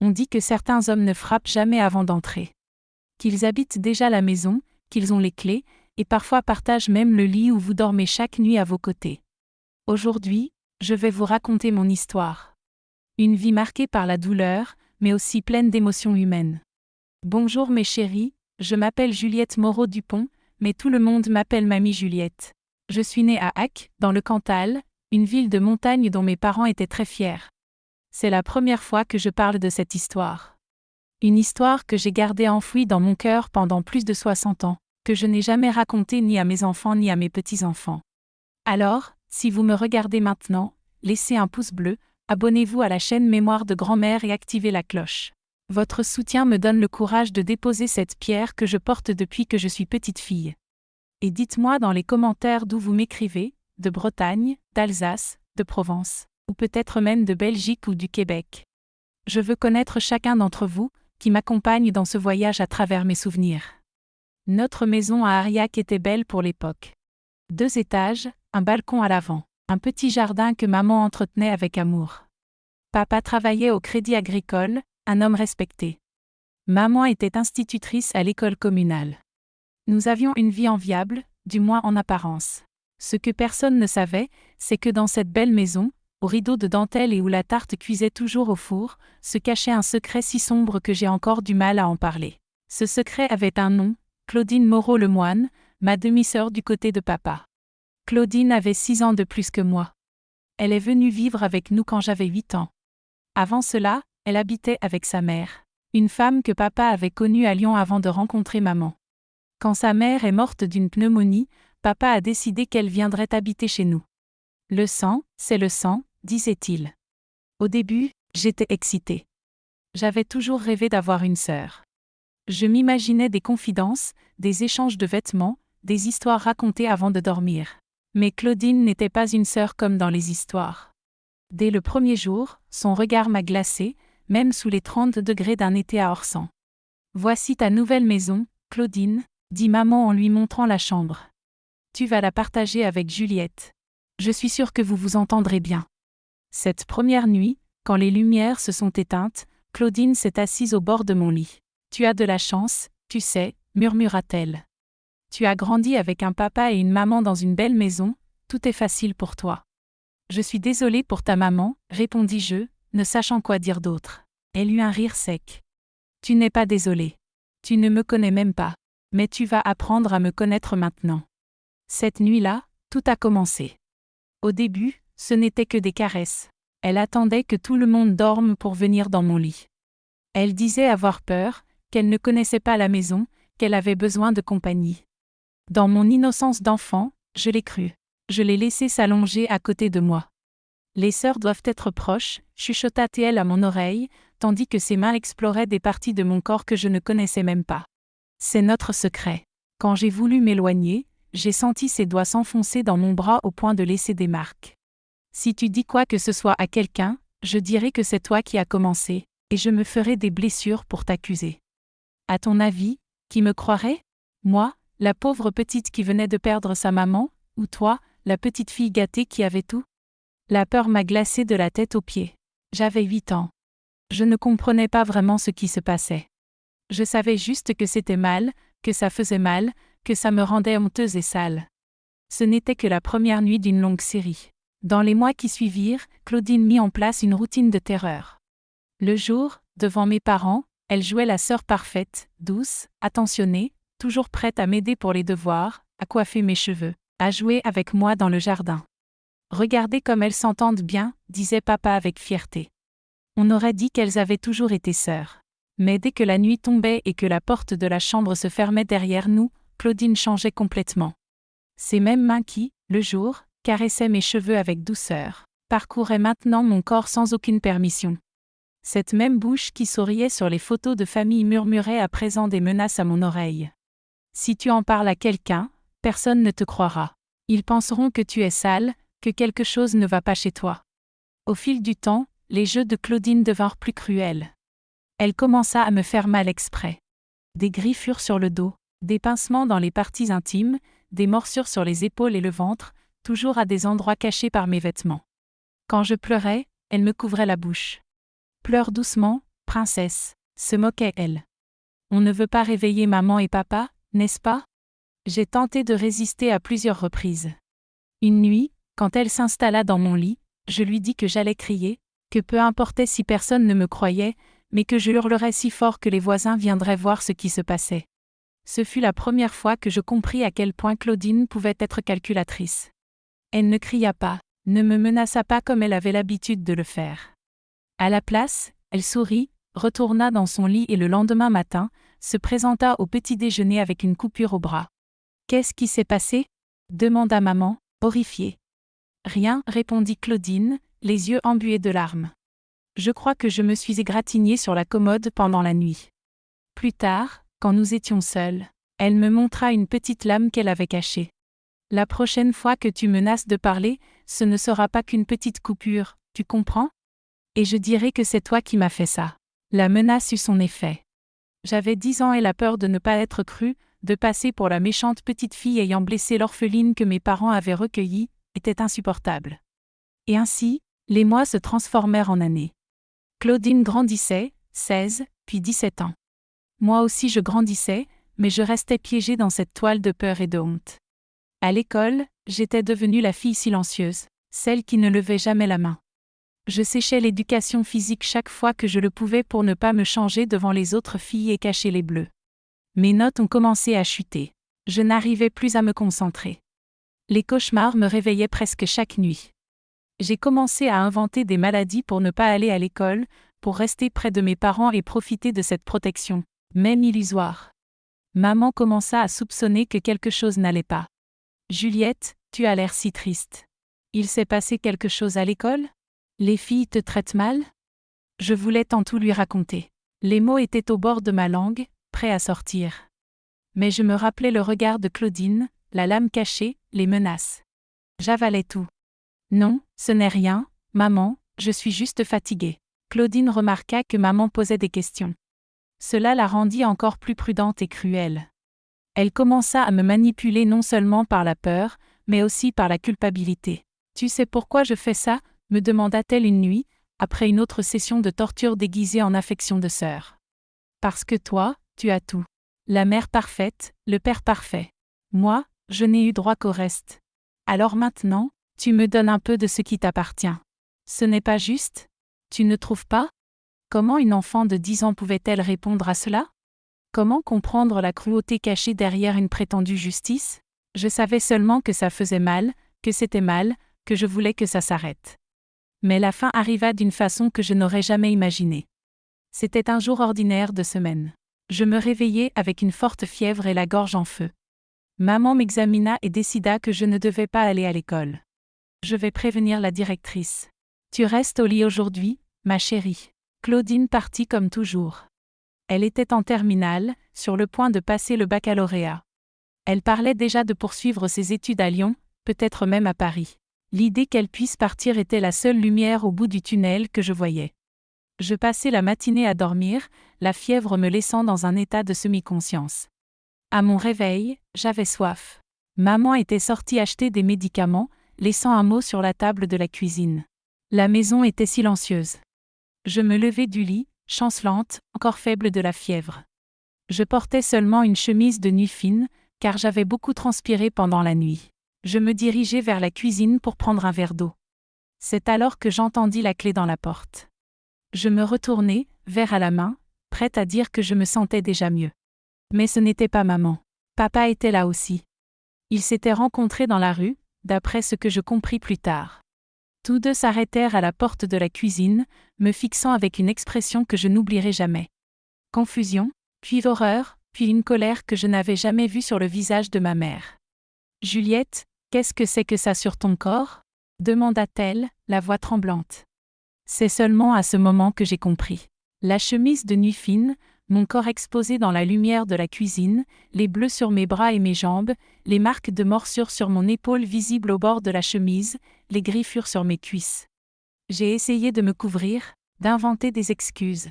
On dit que certains hommes ne frappent jamais avant d'entrer. Qu'ils habitent déjà la maison, qu'ils ont les clés, et parfois partagent même le lit où vous dormez chaque nuit à vos côtés. Aujourd'hui, je vais vous raconter mon histoire. Une vie marquée par la douleur, mais aussi pleine d'émotions humaines. Bonjour mes chéris, je m'appelle Juliette Moreau-Dupont, mais tout le monde m'appelle Mamie Juliette. Je suis née à Acq, dans le Cantal, une ville de montagne dont mes parents étaient très fiers. C'est la première fois que je parle de cette histoire. Une histoire que j'ai gardée enfouie dans mon cœur pendant plus de 60 ans, que je n'ai jamais racontée ni à mes enfants ni à mes petits-enfants. Alors, si vous me regardez maintenant, laissez un pouce bleu, abonnez-vous à la chaîne Mémoire de grand-mère et activez la cloche. Votre soutien me donne le courage de déposer cette pierre que je porte depuis que je suis petite fille. Et dites-moi dans les commentaires d'où vous m'écrivez, de Bretagne, d'Alsace, de Provence, ou peut-être même de Belgique ou du Québec. Je veux connaître chacun d'entre vous, qui m'accompagne dans ce voyage à travers mes souvenirs. Notre maison à Ariac était belle pour l'époque. 2 étages, un balcon à l'avant, un petit jardin que maman entretenait avec amour. Papa travaillait au Crédit Agricole, un homme respecté. Maman était institutrice à l'école communale. Nous avions une vie enviable, du moins en apparence. Ce que personne ne savait, c'est que dans cette belle maison, aux rideaux de dentelle et où la tarte cuisait toujours au four, se cachait un secret si sombre que j'ai encore du mal à en parler. Ce secret avait un nom, Claudine Moreau-Lemoine, ma demi-sœur du côté de papa. Claudine avait 6 ans de plus que moi. Elle est venue vivre avec nous quand j'avais 8 ans. Avant cela, elle habitait avec sa mère, une femme que papa avait connue à Lyon avant de rencontrer maman. Quand sa mère est morte d'une pneumonie, papa a décidé qu'elle viendrait habiter chez nous. Le sang, c'est le sang, disait-il. Au début, j'étais excitée. J'avais toujours rêvé d'avoir une sœur. Je m'imaginais des confidences, des échanges de vêtements, des histoires racontées avant de dormir. Mais Claudine n'était pas une sœur comme dans les histoires. Dès le premier jour, son regard m'a glacée, même sous les 30 degrés d'un été à Orsan. « Voici ta nouvelle maison, Claudine », dit maman en lui montrant la chambre. « Tu vas la partager avec Juliette. Je suis sûre que vous vous entendrez bien. » Cette première nuit, quand les lumières se sont éteintes, Claudine s'est assise au bord de mon lit. « Tu as de la chance, tu sais, » murmura-t-elle. « Tu as grandi avec un papa et une maman dans une belle maison, tout est facile pour toi. » « Je suis désolée pour ta maman, » répondis-je, ne sachant quoi dire d'autre. Elle eut un rire sec. « Tu n'es pas désolée. Tu ne me connais même pas. Mais tu vas apprendre à me connaître maintenant. » Cette nuit-là, tout a commencé. Au début, ce n'était que des caresses. Elle attendait que tout le monde dorme pour venir dans mon lit. Elle disait avoir peur, qu'elle ne connaissait pas la maison, qu'elle avait besoin de compagnie. Dans mon innocence d'enfant, je l'ai cru. Je l'ai laissée s'allonger à côté de moi. « Les sœurs doivent être proches », chuchota-t-elle à mon oreille, tandis que ses mains exploraient des parties de mon corps que je ne connaissais même pas. C'est notre secret. Quand j'ai voulu m'éloigner, j'ai senti ses doigts s'enfoncer dans mon bras au point de laisser des marques. Si tu dis quoi que ce soit à quelqu'un, je dirai que c'est toi qui as commencé, et je me ferai des blessures pour t'accuser. À ton avis, qui me croirait ? Moi, la pauvre petite qui venait de perdre sa maman, ou toi, la petite fille gâtée qui avait tout ? La peur m'a glacée de la tête aux pieds. J'avais 8 ans. Je ne comprenais pas vraiment ce qui se passait. Je savais juste que c'était mal, que ça faisait mal, que ça me rendait honteuse et sale. Ce n'était que la première nuit d'une longue série. Dans les mois qui suivirent, Claudine mit en place une routine de terreur. Le jour, devant mes parents, elle jouait la sœur parfaite, douce, attentionnée, toujours prête à m'aider pour les devoirs, à coiffer mes cheveux, à jouer avec moi dans le jardin. « Regardez comme elles s'entendent bien », disait papa avec fierté. On aurait dit qu'elles avaient toujours été sœurs. Mais dès que la nuit tombait et que la porte de la chambre se fermait derrière nous, Claudine changeait complètement. Ces mêmes mains qui, le jour, caressaient mes cheveux avec douceur, parcouraient maintenant mon corps sans aucune permission. Cette même bouche qui souriait sur les photos de famille murmurait à présent des menaces à mon oreille. « Si tu en parles à quelqu'un, personne ne te croira. Ils penseront que tu es sale, que quelque chose ne va pas chez toi. » Au fil du temps, les jeux de Claudine devinrent plus cruels. Elle commença à me faire mal exprès. Des griffures sur le dos, des pincements dans les parties intimes, des morsures sur les épaules et le ventre, toujours à des endroits cachés par mes vêtements. Quand je pleurais, elle me couvrait la bouche. « Pleure doucement, Princesse, se moquait-elle. On ne veut pas réveiller maman et papa, n'est-ce pas? J'ai tenté de résister à plusieurs reprises. Une nuit, quand elle s'installa dans mon lit, je lui dis que j'allais crier, que peu importait si personne ne me croyait, mais que je hurlerais si fort que les voisins viendraient voir ce qui se passait. Ce fut la première fois que je compris à quel point Claudine pouvait être calculatrice. Elle ne cria pas, ne me menaça pas comme elle avait l'habitude de le faire. À la place, elle sourit, retourna dans son lit et le lendemain matin, se présenta au petit déjeuner avec une coupure au bras. « Qu'est-ce qui s'est passé ?» demanda maman, horrifiée. « Rien, » répondit Claudine, les yeux embués de larmes. « Je crois que je me suis égratignée sur la commode pendant la nuit. » Plus tard, quand nous étions seuls, elle me montra une petite lame qu'elle avait cachée. « La prochaine fois que tu menaces de parler, ce ne sera pas qu'une petite coupure, tu comprends? Et je dirai que c'est toi qui m'as fait ça. » La menace eut son effet. J'avais 10 ans et la peur de ne pas être crue, de passer pour la méchante petite fille ayant blessé l'orpheline que mes parents avaient recueillie, était insupportable. Et ainsi, les mois se transformèrent en années. Claudine grandissait, 16, puis 17 ans. Moi aussi je grandissais, mais je restais piégée dans cette toile de peur et de honte. À l'école, j'étais devenue la fille silencieuse, celle qui ne levait jamais la main. Je séchais l'éducation physique chaque fois que je le pouvais pour ne pas me changer devant les autres filles et cacher les bleus. Mes notes ont commencé à chuter. Je n'arrivais plus à me concentrer. Les cauchemars me réveillaient presque chaque nuit. J'ai commencé à inventer des maladies pour ne pas aller à l'école, pour rester près de mes parents et profiter de cette protection, même illusoire. Maman commença à soupçonner que quelque chose n'allait pas. « Juliette, tu as l'air si triste. Il s'est passé quelque chose à l'école? Les filles te traitent mal ?» Je voulais tant tout lui raconter. Les mots étaient au bord de ma langue, prêts à sortir. Mais je me rappelais le regard de Claudine, la lame cachée, les menaces. J'avalais tout. « Non, ce n'est rien, maman, je suis juste fatiguée. » Claudine remarqua que maman posait des questions. Cela la rendit encore plus prudente et cruelle. Elle commença à me manipuler non seulement par la peur, mais aussi par la culpabilité. « Tu sais pourquoi je fais ça ?» me demanda-t-elle une nuit, après une autre session de torture déguisée en affection de sœur. « Parce que toi, tu as tout. La mère parfaite, le père parfait. Moi, je n'ai eu droit qu'au reste. Alors maintenant, tu me donnes un peu de ce qui t'appartient. Ce n'est pas juste? Tu ne trouves pas? » Comment une enfant de 10 ans pouvait-elle répondre à cela? Comment comprendre la cruauté cachée derrière une prétendue justice? Je savais seulement que ça faisait mal, que c'était mal, que je voulais que ça s'arrête. Mais la fin arriva d'une façon que je n'aurais jamais imaginée. C'était un jour ordinaire de semaine. Je me réveillai avec une forte fièvre et la gorge en feu. Maman m'examina et décida que je ne devais pas aller à l'école. « Je vais prévenir la directrice. Tu restes au lit aujourd'hui, ma chérie. » Claudine partit comme toujours. Elle était en terminale, sur le point de passer le baccalauréat. Elle parlait déjà de poursuivre ses études à Lyon, peut-être même à Paris. L'idée qu'elle puisse partir était la seule lumière au bout du tunnel que je voyais. Je passai la matinée à dormir, la fièvre me laissant dans un état de semi-conscience. À mon réveil, j'avais soif. Maman était sortie acheter des médicaments, laissant un mot sur la table de la cuisine. La maison était silencieuse. Je me levai du lit, chancelante, encore faible de la fièvre. Je portais seulement une chemise de nuit fine, car j'avais beaucoup transpiré pendant la nuit. Je me dirigeai vers la cuisine pour prendre un verre d'eau. C'est alors que j'entendis la clé dans la porte. Je me retournai, verre à la main, prête à dire que je me sentais déjà mieux. Mais ce n'était pas maman. Papa était là aussi. Ils s'étaient rencontrés dans la rue, d'après ce que je compris plus tard. Tous deux s'arrêtèrent à la porte de la cuisine, me fixant avec une expression que je n'oublierai jamais. Confusion, puis horreur, puis une colère que je n'avais jamais vue sur le visage de ma mère. « Juliette, qu'est-ce que c'est que ça sur ton corps ?» demanda-t-elle, la voix tremblante. C'est seulement à ce moment que j'ai compris. La chemise de nuit fine, mon corps exposé dans la lumière de la cuisine, les bleus sur mes bras et mes jambes, les marques de morsures sur mon épaule visibles au bord de la chemise, les griffures sur mes cuisses. J'ai essayé de me couvrir, d'inventer des excuses.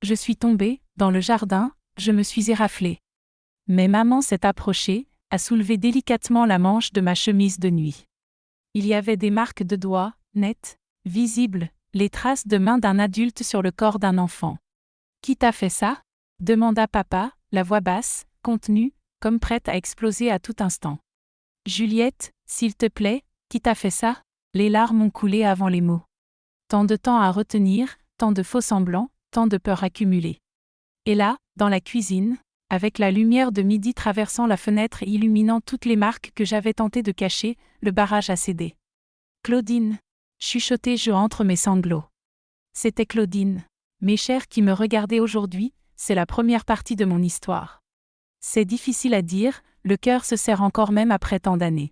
Je suis tombée, dans le jardin, je me suis éraflée. Mais maman s'est approchée, a soulevé délicatement la manche de ma chemise de nuit. Il y avait des marques de doigts, nettes, visibles, les traces de mains d'un adulte sur le corps d'un enfant. Qui t'a fait ça? Demanda papa, la voix basse, contenue, comme prête à exploser à tout instant. Juliette, s'il te plaît, qui t'a fait ça? Les larmes ont coulé avant les mots. Tant de temps à retenir, tant de faux semblants, tant de peurs accumulées. Et là, dans la cuisine, avec la lumière de midi traversant la fenêtre et illuminant toutes les marques que j'avais tenté de cacher, le barrage a cédé. Claudine, chuchotai-je entre mes sanglots. C'était Claudine. Mes chers qui me regardaient aujourd'hui, c'est la première partie de mon histoire. C'est difficile à dire, le cœur se serre encore même après tant d'années.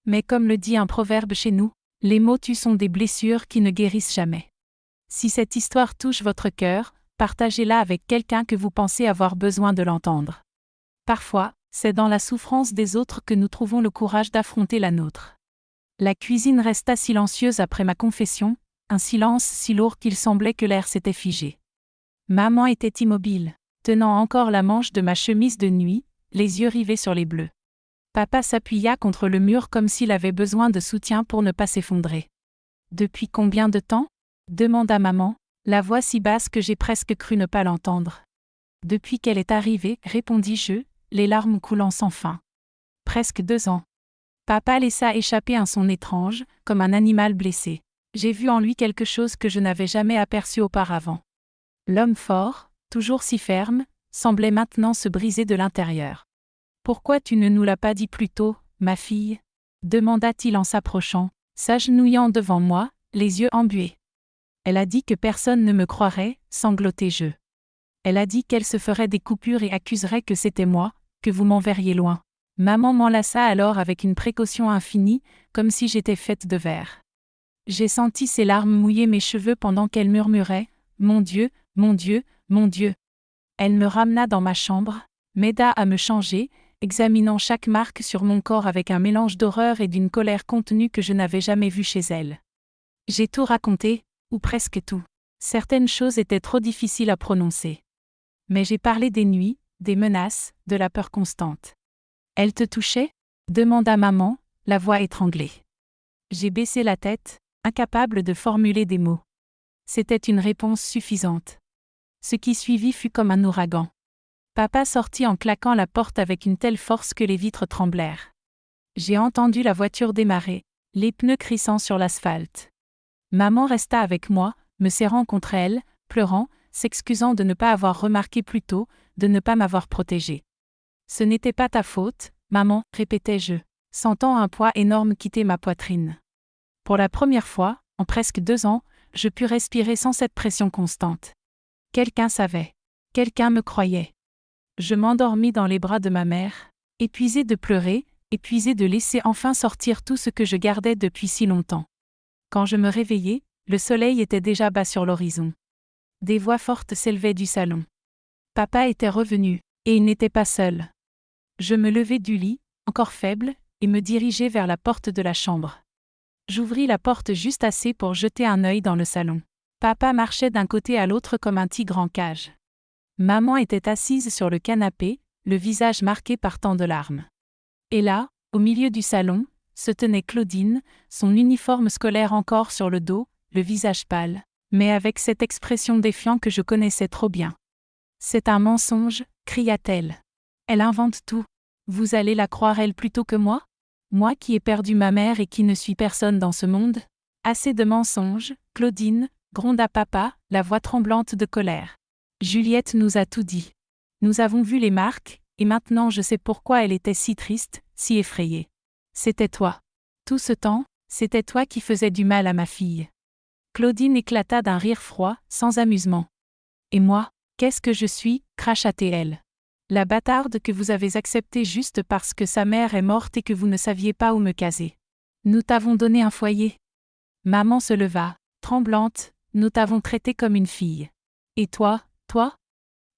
Mais comme le dit un proverbe chez nous, les mots tuent sont des blessures qui ne guérissent jamais. Si cette histoire touche votre cœur, partagez-la avec quelqu'un que vous pensez avoir besoin de l'entendre. Parfois, c'est dans la souffrance des autres que nous trouvons le courage d'affronter la nôtre. La cuisine resta silencieuse après ma confession, un silence si lourd qu'il semblait que l'air s'était figé. Maman était immobile, tenant encore la manche de ma chemise de nuit, les yeux rivés sur les bleus. Papa s'appuya contre le mur comme s'il avait besoin de soutien pour ne pas s'effondrer. « Depuis combien de temps ?» demanda maman, la voix si basse que j'ai presque cru ne pas l'entendre. « Depuis qu'elle est arrivée, répondis-je, les larmes coulant sans fin. « Presque 2 ans. » Papa laissa échapper un son étrange, comme un animal blessé. J'ai vu en lui quelque chose que je n'avais jamais aperçu auparavant. L'homme fort, toujours si ferme, semblait maintenant se briser de l'intérieur. « Pourquoi tu ne nous l'as pas dit plus tôt, ma fille ?» demanda-t-il en s'approchant, s'agenouillant devant moi, les yeux embués. Elle a dit que personne ne me croirait, sanglotai-je. Elle a dit qu'elle se ferait des coupures et accuserait que c'était moi, que vous m'enverriez loin. Maman m'enlaça alors avec une précaution infinie, comme si j'étais faite de verre. J'ai senti ses larmes mouiller mes cheveux pendant qu'elle murmurait « Mon Dieu, mon Dieu, mon Dieu !» Elle me ramena dans ma chambre, m'aida à me changer, examinant chaque marque sur mon corps avec un mélange d'horreur et d'une colère contenue que je n'avais jamais vue chez elle. J'ai tout raconté, ou presque tout. Certaines choses étaient trop difficiles à prononcer. Mais j'ai parlé des nuits, des menaces, de la peur constante. « Elle te touchait ?» demanda maman, la voix étranglée. J'ai baissé la tête, incapable de formuler des mots. C'était une réponse suffisante. Ce qui suivit fut comme un ouragan. Papa sortit en claquant la porte avec une telle force que les vitres tremblèrent. J'ai entendu la voiture démarrer, les pneus crissant sur l'asphalte. Maman resta avec moi, me serrant contre elle, pleurant, s'excusant de ne pas avoir remarqué plus tôt, de ne pas m'avoir protégée. « Ce n'était pas ta faute, maman, répétai-je, sentant un poids énorme quitter ma poitrine. Pour la première fois, en presque 2 ans, je pus respirer sans cette pression constante. Quelqu'un savait. Quelqu'un me croyait. Je m'endormis dans les bras de ma mère, épuisée de pleurer, épuisée de laisser enfin sortir tout ce que je gardais depuis si longtemps. Quand je me réveillai, le soleil était déjà bas sur l'horizon. Des voix fortes s'élevaient du salon. Papa était revenu, et il n'était pas seul. Je me levai du lit, encore faible, et me dirigeai vers la porte de la chambre. J'ouvris la porte juste assez pour jeter un œil dans le salon. Papa marchait d'un côté à l'autre comme un tigre en cage. Maman était assise sur le canapé, le visage marqué par tant de larmes. Et là, au milieu du salon, se tenait Claudine, son uniforme scolaire encore sur le dos, le visage pâle, mais avec cette expression défiante que je connaissais trop bien. « C'est un mensonge !» cria-t-elle. « Elle invente tout. Vous allez la croire elle plutôt que moi ? Moi qui ai perdu ma mère et qui ne suis personne dans ce monde ? Assez de mensonges, Claudine !» gronda papa, la voix tremblante de colère. Juliette nous a tout dit. Nous avons vu les marques, et maintenant je sais pourquoi elle était si triste, si effrayée. C'était toi. Tout ce temps, c'était toi qui faisais du mal à ma fille. Claudine éclata d'un rire froid, sans amusement. Et moi, qu'est-ce que je suis, cracha-t-elle. La bâtarde que vous avez acceptée juste parce que sa mère est morte et que vous ne saviez pas où me caser. Nous t'avons donné un foyer. Maman se leva, tremblante, nous t'avons traitée comme une fille. Et toi ?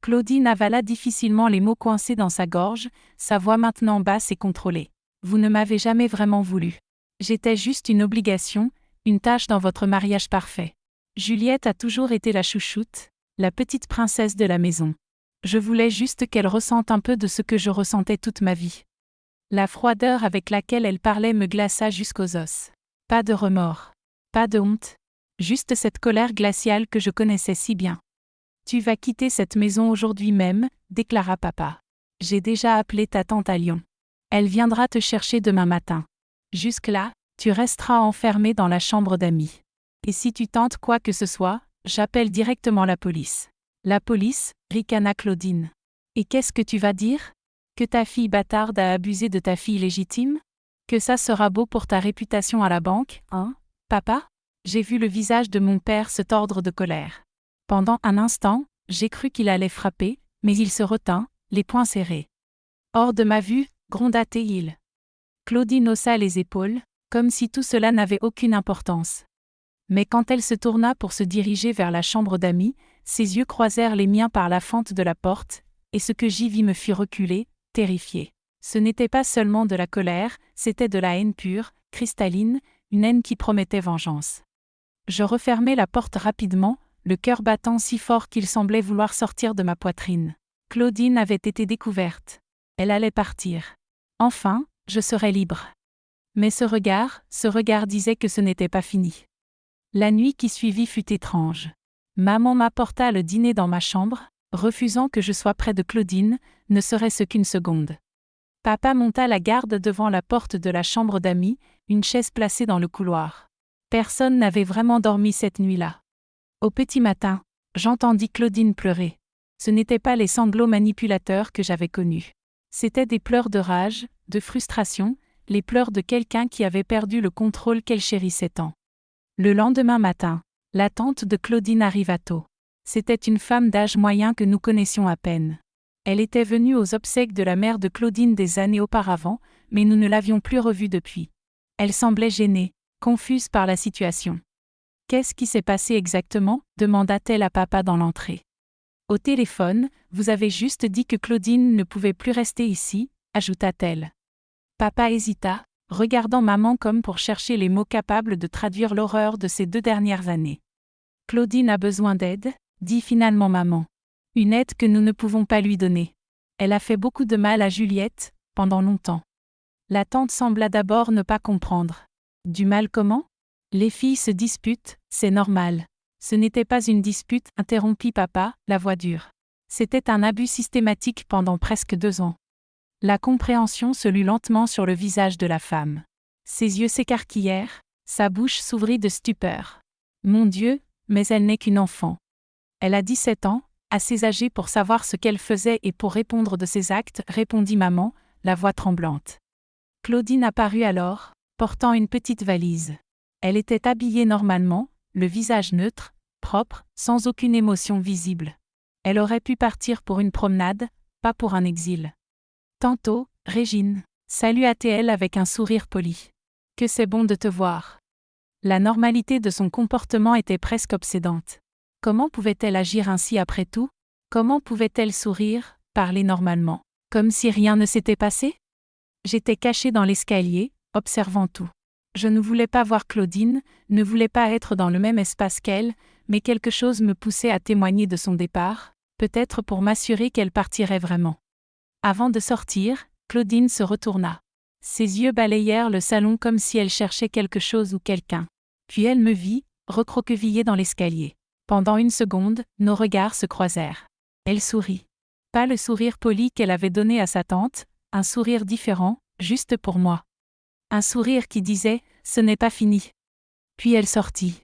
Claudine avala difficilement les mots coincés dans sa gorge, sa voix maintenant basse et contrôlée. Vous ne m'avez jamais vraiment voulu. J'étais juste une obligation, une tâche dans votre mariage parfait. Juliette a toujours été la chouchoute, la petite princesse de la maison. Je voulais juste qu'elle ressente un peu de ce que je ressentais toute ma vie. La froideur avec laquelle elle parlait me glaça jusqu'aux os. Pas de remords, pas de honte, juste cette colère glaciale que je connaissais si bien. Tu vas quitter cette maison aujourd'hui même, déclara papa. J'ai déjà appelé ta tante à Lyon. Elle viendra te chercher demain matin. Jusque-là, tu resteras enfermé dans la chambre d'amis. Et si tu tentes quoi que ce soit, j'appelle directement la police. La police, ricana Claudine. Et qu'est-ce que tu vas dire? Que ta fille bâtarde a abusé de ta fille légitime? Que ça sera beau pour ta réputation à la banque, hein, papa? J'ai vu le visage de mon père se tordre de colère. Pendant un instant, j'ai cru qu'il allait frapper, mais il se retint, les poings serrés. Hors de ma vue, gronda-t-il. Claudine haussa les épaules, comme si tout cela n'avait aucune importance. Mais quand elle se tourna pour se diriger vers la chambre d'amis, ses yeux croisèrent les miens par la fente de la porte, et ce que j'y vis me fit reculer, terrifié. Ce n'était pas seulement de la colère, c'était de la haine pure, cristalline, une haine qui promettait vengeance. Je refermai la porte rapidement, le cœur battant si fort qu'il semblait vouloir sortir de ma poitrine. Claudine avait été découverte. Elle allait partir. Enfin, je serais libre. Mais ce regard disait que ce n'était pas fini. La nuit qui suivit fut étrange. Maman m'apporta le dîner dans ma chambre, refusant que je sois près de Claudine, ne serait-ce qu'une seconde. Papa monta la garde devant la porte de la chambre d'amis, une chaise placée dans le couloir. Personne n'avait vraiment dormi cette nuit-là. Au petit matin, j'entendis Claudine pleurer. Ce n'étaient pas les sanglots manipulateurs que j'avais connus. C'étaient des pleurs de rage, de frustration, les pleurs de quelqu'un qui avait perdu le contrôle qu'elle chérissait tant. Le lendemain matin, la tante de Claudine arriva tôt. C'était une femme d'âge moyen que nous connaissions à peine. Elle était venue aux obsèques de la mère de Claudine des années auparavant, mais nous ne l'avions plus revue depuis. Elle semblait gênée, confuse par la situation. « Qu'est-ce qui s'est passé exactement ?» demanda-t-elle à papa dans l'entrée. « Au téléphone, vous avez juste dit que Claudine ne pouvait plus rester ici, » ajouta-t-elle. Papa hésita, regardant maman comme pour chercher les mots capables de traduire l'horreur de ces 2 dernières années. « Claudine a besoin d'aide, » dit finalement maman. « Une aide que nous ne pouvons pas lui donner. Elle a fait beaucoup de mal à Juliette, pendant longtemps. » La tante sembla d'abord ne pas comprendre. « Du mal comment ? Les filles se disputent, c'est normal. » Ce n'était pas une dispute, interrompit papa, la voix dure. C'était un abus systématique pendant presque 2 ans. La compréhension se lut lentement sur le visage de la femme. Ses yeux s'écarquillèrent, sa bouche s'ouvrit de stupeur. Mon Dieu, mais elle n'est qu'une enfant. Elle a 17 ans, assez âgée pour savoir ce qu'elle faisait et pour répondre de ses actes, répondit maman, la voix tremblante. Claudine apparut alors, portant une petite valise. Elle était habillée normalement, le visage neutre, propre, sans aucune émotion visible. Elle aurait pu partir pour une promenade, pas pour un exil. Tantôt, Régine, salua-t-elle avec un sourire poli. Que c'est bon de te voir. La normalité de son comportement était presque obsédante. Comment pouvait-elle agir ainsi après tout? Comment pouvait-elle sourire, parler normalement, comme si rien ne s'était passé? J'étais cachée dans l'escalier, observant tout. Je ne voulais pas voir Claudine, ne voulais pas être dans le même espace qu'elle, mais quelque chose me poussait à témoigner de son départ, peut-être pour m'assurer qu'elle partirait vraiment. Avant de sortir, Claudine se retourna. Ses yeux balayèrent le salon comme si elle cherchait quelque chose ou quelqu'un. Puis elle me vit, recroquevillée dans l'escalier. Pendant une seconde, nos regards se croisèrent. Elle sourit. Pas le sourire poli qu'elle avait donné à sa tante, un sourire différent, juste pour moi. Un sourire qui disait « ce n'est pas fini ». Puis elle sortit.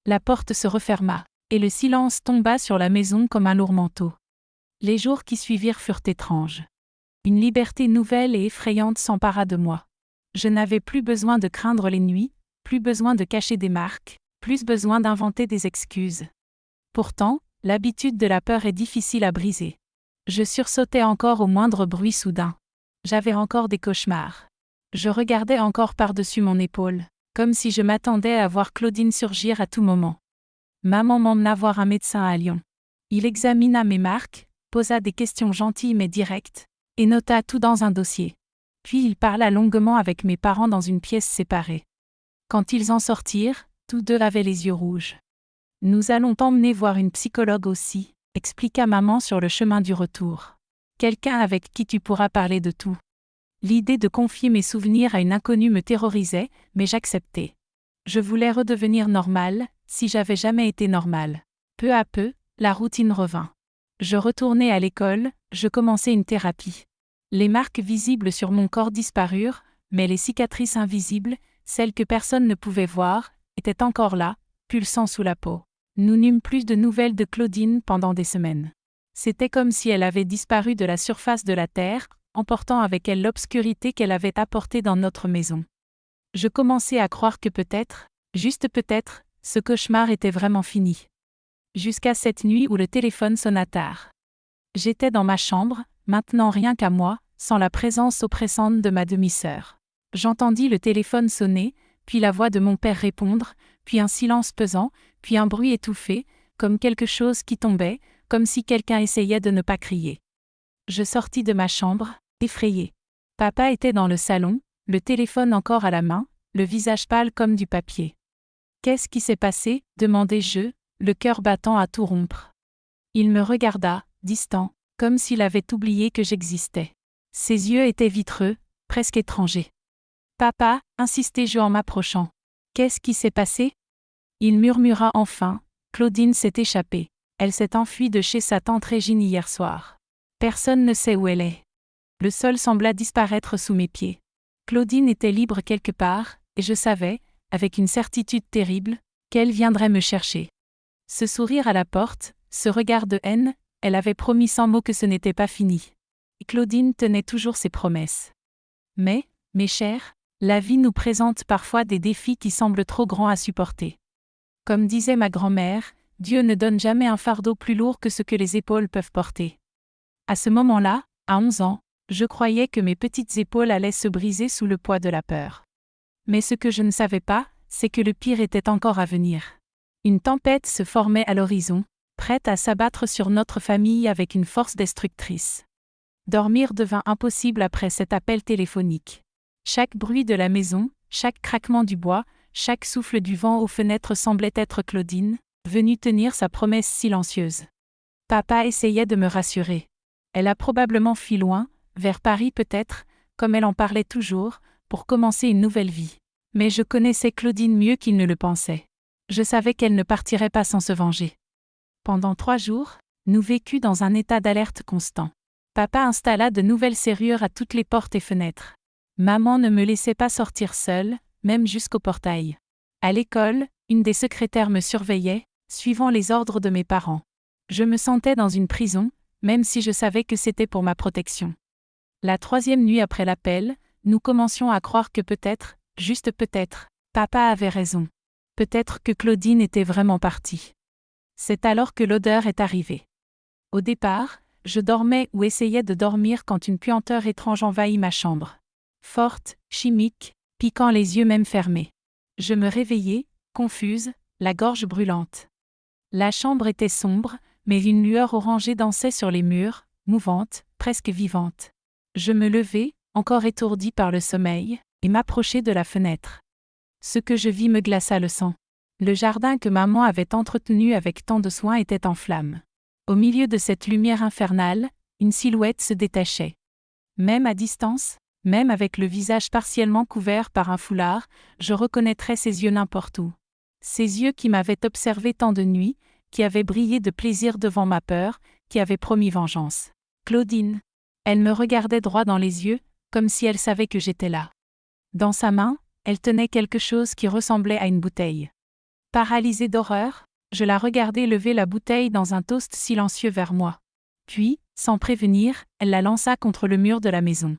La porte se referma, et le silence tomba sur la maison comme un lourd manteau. Les jours qui suivirent furent étranges. Une liberté nouvelle et effrayante s'empara de moi. Je n'avais plus besoin de craindre les nuits, plus besoin de cacher des marques, plus besoin d'inventer des excuses. Pourtant, l'habitude de la peur est difficile à briser. Je sursautais encore au moindre bruit soudain. J'avais encore des cauchemars. Je regardais encore par-dessus mon épaule, comme si je m'attendais à voir Claudine surgir à tout moment. Maman m'emmena voir un médecin à Lyon. Il examina mes marques, posa des questions gentilles mais directes, et nota tout dans un dossier. Puis il parla longuement avec mes parents dans une pièce séparée. Quand ils en sortirent, tous 2 avaient les yeux rouges. « Nous allons t'emmener voir une psychologue aussi », expliqua maman sur le chemin du retour. « Quelqu'un avec qui tu pourras parler de tout. » L'idée de confier mes souvenirs à une inconnue me terrorisait, mais j'acceptais. Je voulais redevenir normale, si j'avais jamais été normale. Peu à peu, la routine revint. Je retournai à l'école, je commençai une thérapie. Les marques visibles sur mon corps disparurent, mais les cicatrices invisibles, celles que personne ne pouvait voir, étaient encore là, pulsant sous la peau. Nous n'eûmes plus de nouvelles de Claudine pendant des semaines. C'était comme si elle avait disparu de la surface de la terre, emportant avec elle l'obscurité qu'elle avait apportée dans notre maison. Je commençais à croire que peut-être, juste peut-être, ce cauchemar était vraiment fini. Jusqu'à cette nuit où le téléphone sonna tard. J'étais dans ma chambre, maintenant rien qu'à moi, sans la présence oppressante de ma demi-sœur. J'entendis le téléphone sonner, puis la voix de mon père répondre, puis un silence pesant, puis un bruit étouffé, comme quelque chose qui tombait, comme si quelqu'un essayait de ne pas crier. Je sortis de ma chambre, effrayée. Papa était dans le salon, le téléphone encore à la main, le visage pâle comme du papier. « Qu'est-ce qui s'est passé ?» demandai-je, le cœur battant à tout rompre. Il me regarda, distant, comme s'il avait oublié que j'existais. Ses yeux étaient vitreux, presque étrangers. « Papa » insistai-je en m'approchant. « Qu'est-ce qui s'est passé ?» Il murmura enfin, « Claudine s'est échappée. Elle s'est enfuie de chez sa tante Régine hier soir. Personne ne sait où elle est. » Le sol sembla disparaître sous mes pieds. Claudine était libre quelque part, et je savais, avec une certitude terrible, qu'elle viendrait me chercher. Ce sourire à la porte, ce regard de haine, elle avait promis sans mots que ce n'était pas fini. Et Claudine tenait toujours ses promesses. Mais, mes chers, la vie nous présente parfois des défis qui semblent trop grands à supporter. Comme disait ma grand-mère, Dieu ne donne jamais un fardeau plus lourd que ce que les épaules peuvent porter. À ce moment-là, à 11 ans, je croyais que mes petites épaules allaient se briser sous le poids de la peur. Mais ce que je ne savais pas, c'est que le pire était encore à venir. Une tempête se formait à l'horizon, prête à s'abattre sur notre famille avec une force destructrice. Dormir devint impossible après cet appel téléphonique. Chaque bruit de la maison, chaque craquement du bois, chaque souffle du vent aux fenêtres semblait être Claudine, venue tenir sa promesse silencieuse. Papa essayait de me rassurer. Elle a probablement fui loin, vers Paris peut-être, comme elle en parlait toujours, pour commencer une nouvelle vie. Mais je connaissais Claudine mieux qu'il ne le pensait. Je savais qu'elle ne partirait pas sans se venger. Pendant 3 jours, nous vécûmes dans un état d'alerte constant. Papa installa de nouvelles serrures à toutes les portes et fenêtres. Maman ne me laissait pas sortir seule, même jusqu'au portail. À l'école, une des secrétaires me surveillait, suivant les ordres de mes parents. Je me sentais dans une prison, même si je savais que c'était pour ma protection. La 3e nuit après l'appel, nous commencions à croire que peut-être, juste peut-être, papa avait raison. Peut-être que Claudine était vraiment partie. C'est alors que l'odeur est arrivée. Au départ, je dormais ou essayais de dormir quand une puanteur étrange envahit ma chambre. Forte, chimique, piquant les yeux même fermés. Je me réveillai, confuse, la gorge brûlante. La chambre était sombre, mais une lueur orangée dansait sur les murs, mouvante, presque vivante. Je me levai, encore étourdi par le sommeil, et m'approchai de la fenêtre. Ce que je vis me glaça le sang. Le jardin que maman avait entretenu avec tant de soin était en flammes. Au milieu de cette lumière infernale, une silhouette se détachait. Même à distance, même avec le visage partiellement couvert par un foulard, je reconnaîtrais ses yeux n'importe où. Ces yeux qui m'avaient observé tant de nuits, qui avaient brillé de plaisir devant ma peur, qui avaient promis vengeance. Claudine. Elle me regardait droit dans les yeux, comme si elle savait que j'étais là. Dans sa main, elle tenait quelque chose qui ressemblait à une bouteille. Paralysée d'horreur, je la regardai lever la bouteille dans un toast silencieux vers moi. Puis, sans prévenir, elle la lança contre le mur de la maison.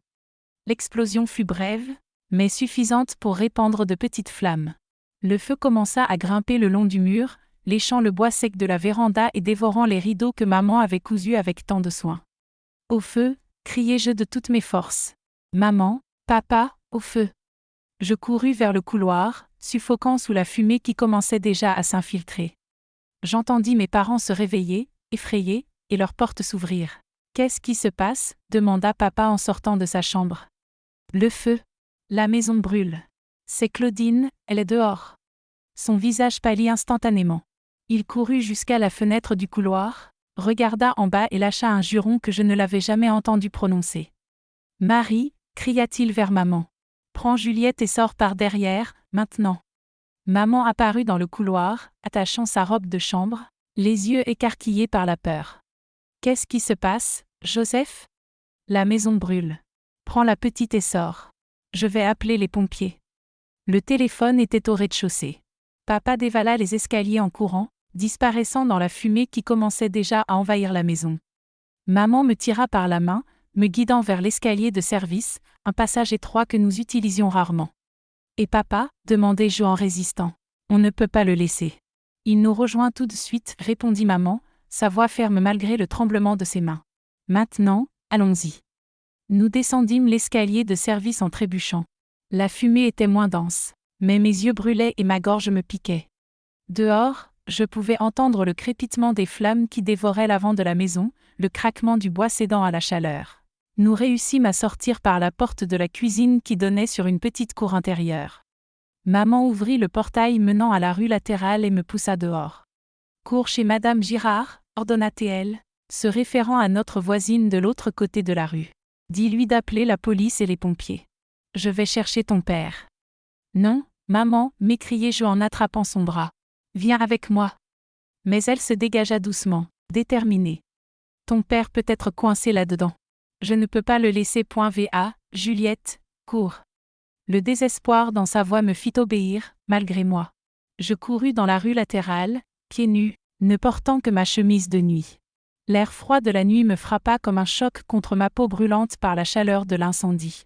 L'explosion fut brève, mais suffisante pour répandre de petites flammes. Le feu commença à grimper le long du mur, léchant le bois sec de la véranda et dévorant les rideaux que maman avait cousus avec tant de soin. « Au feu !» criai-je de toutes mes forces. « Maman, papa, au feu !» Je courus vers le couloir, suffoquant sous la fumée qui commençait déjà à s'infiltrer. J'entendis mes parents se réveiller, effrayés, et leur porte s'ouvrir. « Qu'est-ce qui se passe ?» demanda papa en sortant de sa chambre. « Le feu. La maison brûle. C'est Claudine, elle est dehors. » Son visage pâlit instantanément. Il courut jusqu'à la fenêtre du couloir, regarda en bas et lâcha un juron que je ne l'avais jamais entendu prononcer. « Marie !» cria-t-il vers maman. « Prends Juliette et sors par derrière, maintenant. » Maman apparut dans le couloir, attachant sa robe de chambre, les yeux écarquillés par la peur. Qu'est-ce qui se passe, Joseph? La maison brûle. Prends la petite et sors. Je vais appeler les pompiers. Le téléphone était au rez-de-chaussée. Papa dévala les escaliers en courant, disparaissant dans la fumée qui commençait déjà à envahir la maison. Maman me tira par la main, me guidant vers l'escalier de service, un passage étroit que nous utilisions rarement. Et papa? Demandai-je en résistant. On ne peut pas le laisser. Il nous rejoint tout de suite, répondit maman, sa voix ferme malgré le tremblement de ses mains. Maintenant, allons-y. Nous descendîmes l'escalier de service en trébuchant. La fumée était moins dense, mais mes yeux brûlaient et ma gorge me piquait. Dehors, je pouvais entendre le crépitement des flammes qui dévoraient l'avant de la maison, le craquement du bois cédant à la chaleur. Nous réussîmes à sortir par la porte de la cuisine qui donnait sur une petite cour intérieure. Maman ouvrit le portail menant à la rue latérale et me poussa dehors. Cours chez Madame Girard, ordonna-t-elle, se référant à notre voisine de l'autre côté de la rue. Dis-lui d'appeler la police et les pompiers. Je vais chercher ton père. Non, maman, m'écriai-je en attrapant son bras. Viens avec moi. Mais elle se dégagea doucement, déterminée. Ton père peut être coincé là-dedans. Je ne peux pas le laisser. Va, Juliette, cours. Le désespoir dans sa voix me fit obéir, malgré moi. Je courus dans la rue latérale, pieds nus, ne portant que ma chemise de nuit. L'air froid de la nuit me frappa comme un choc contre ma peau brûlante par la chaleur de l'incendie.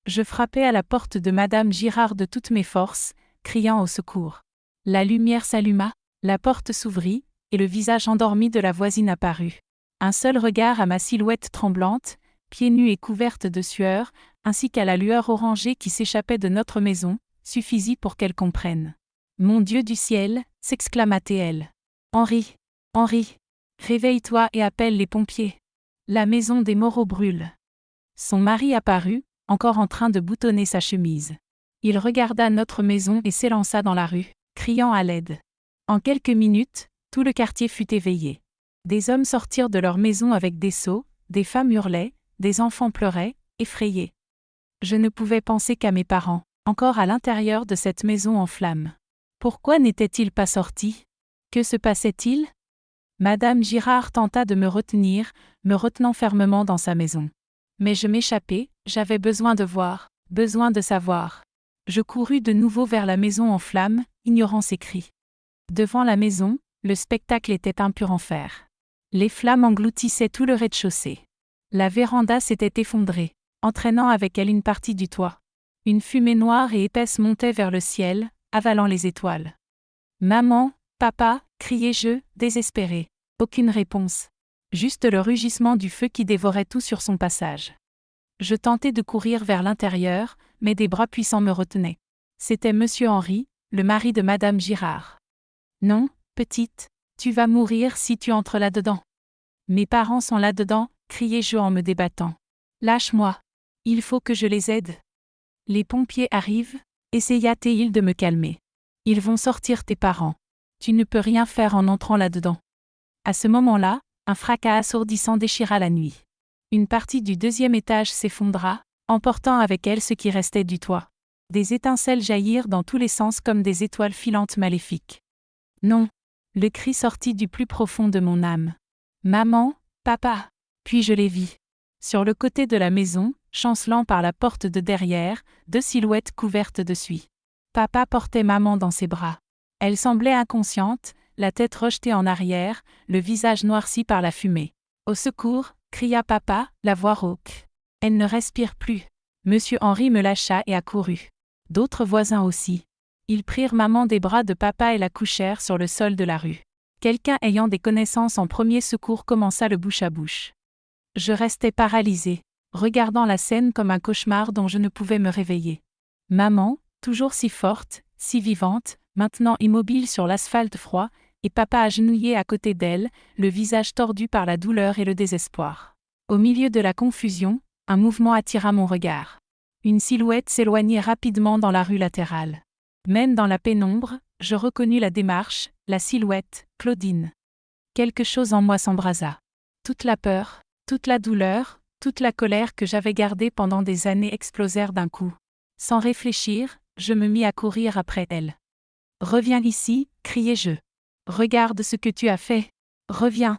Je frappai à la porte de Madame Girard de toutes mes forces, criant au secours. La lumière s'alluma, la porte s'ouvrit, et le visage endormi de la voisine apparut. Un seul regard à ma silhouette tremblante, pieds nus et couverte de sueur, ainsi qu'à la lueur orangée qui s'échappait de notre maison, suffisit pour qu'elle comprenne. « Mon Dieu du ciel !» s'exclama-t-elle. « Henri, Henri, réveille-toi et appelle les pompiers. La maison des Moreau brûle. » Son mari apparut, encore en train de boutonner sa chemise. Il regarda notre maison et s'élança dans la rue, criant à l'aide. En quelques minutes, tout le quartier fut éveillé. Des hommes sortirent de leur maison avec des seaux, des femmes hurlaient, des enfants pleuraient, effrayés. Je ne pouvais penser qu'à mes parents, encore à l'intérieur de cette maison en flammes. Pourquoi n'étaient-ils pas sortis? Que se passait-il? Madame Girard tenta de me retenir, me retenant fermement dans sa maison. Mais je m'échappais, j'avais besoin de voir, besoin de savoir. Je courus de nouveau vers la maison en flammes, ignorant ses cris. Devant la maison, le spectacle était un pur enfer. Les flammes engloutissaient tout le rez-de-chaussée. La véranda s'était effondrée, entraînant avec elle une partie du toit. Une fumée noire et épaisse montait vers le ciel, avalant les étoiles. « Maman, papa !» criai-je, désespéré. Aucune réponse. Juste le rugissement du feu qui dévorait tout sur son passage. Je tentai de courir vers l'intérieur, mais des bras puissants me retenaient. C'était Monsieur Henri, le mari de Madame Girard. « Non, petite, tu vas mourir si tu entres là-dedans. »« Mes parents sont là-dedans !» criai-je en me débattant. « Lâche-moi. Il faut que je les aide. »« Les pompiers arrivent » essaya-t-il de me calmer. « Ils vont sortir tes parents. Tu ne peux rien faire en entrant là-dedans. » À ce moment-là, un fracas assourdissant déchira la nuit. Une partie du deuxième étage s'effondra, emportant avec elle ce qui restait du toit. Des étincelles jaillirent dans tous les sens comme des étoiles filantes maléfiques. Non. Le cri sortit du plus profond de mon âme. Maman, papa. Puis je les vis. Sur le côté de la maison, chancelant par la porte de derrière, deux silhouettes couvertes de suie. Papa portait maman dans ses bras. Elle semblait inconsciente, la tête rejetée en arrière, le visage noirci par la fumée. « Au secours !» cria papa, la voix rauque. « Elle ne respire plus. » Monsieur Henri me lâcha et accourut. D'autres voisins aussi. Ils prirent maman des bras de papa et la couchèrent sur le sol de la rue. Quelqu'un ayant des connaissances en premier secours commença le bouche à bouche. Je restais paralysée, regardant la scène comme un cauchemar dont je ne pouvais me réveiller. Maman, toujours si forte, si vivante, maintenant immobile sur l'asphalte froid, et papa agenouillé à côté d'elle, le visage tordu par la douleur et le désespoir. Au milieu de la confusion, un mouvement attira mon regard. Une silhouette s'éloignait rapidement dans la rue latérale. Même dans la pénombre, je reconnus la démarche, la silhouette, Claudine. Quelque chose en moi s'embrasa. Toute la peur, toute la douleur, toute la colère que j'avais gardée pendant des années explosèrent d'un coup. Sans réfléchir, je me mis à courir après elle. « Reviens ici !» criai-je. Regarde ce que tu as fait. Reviens.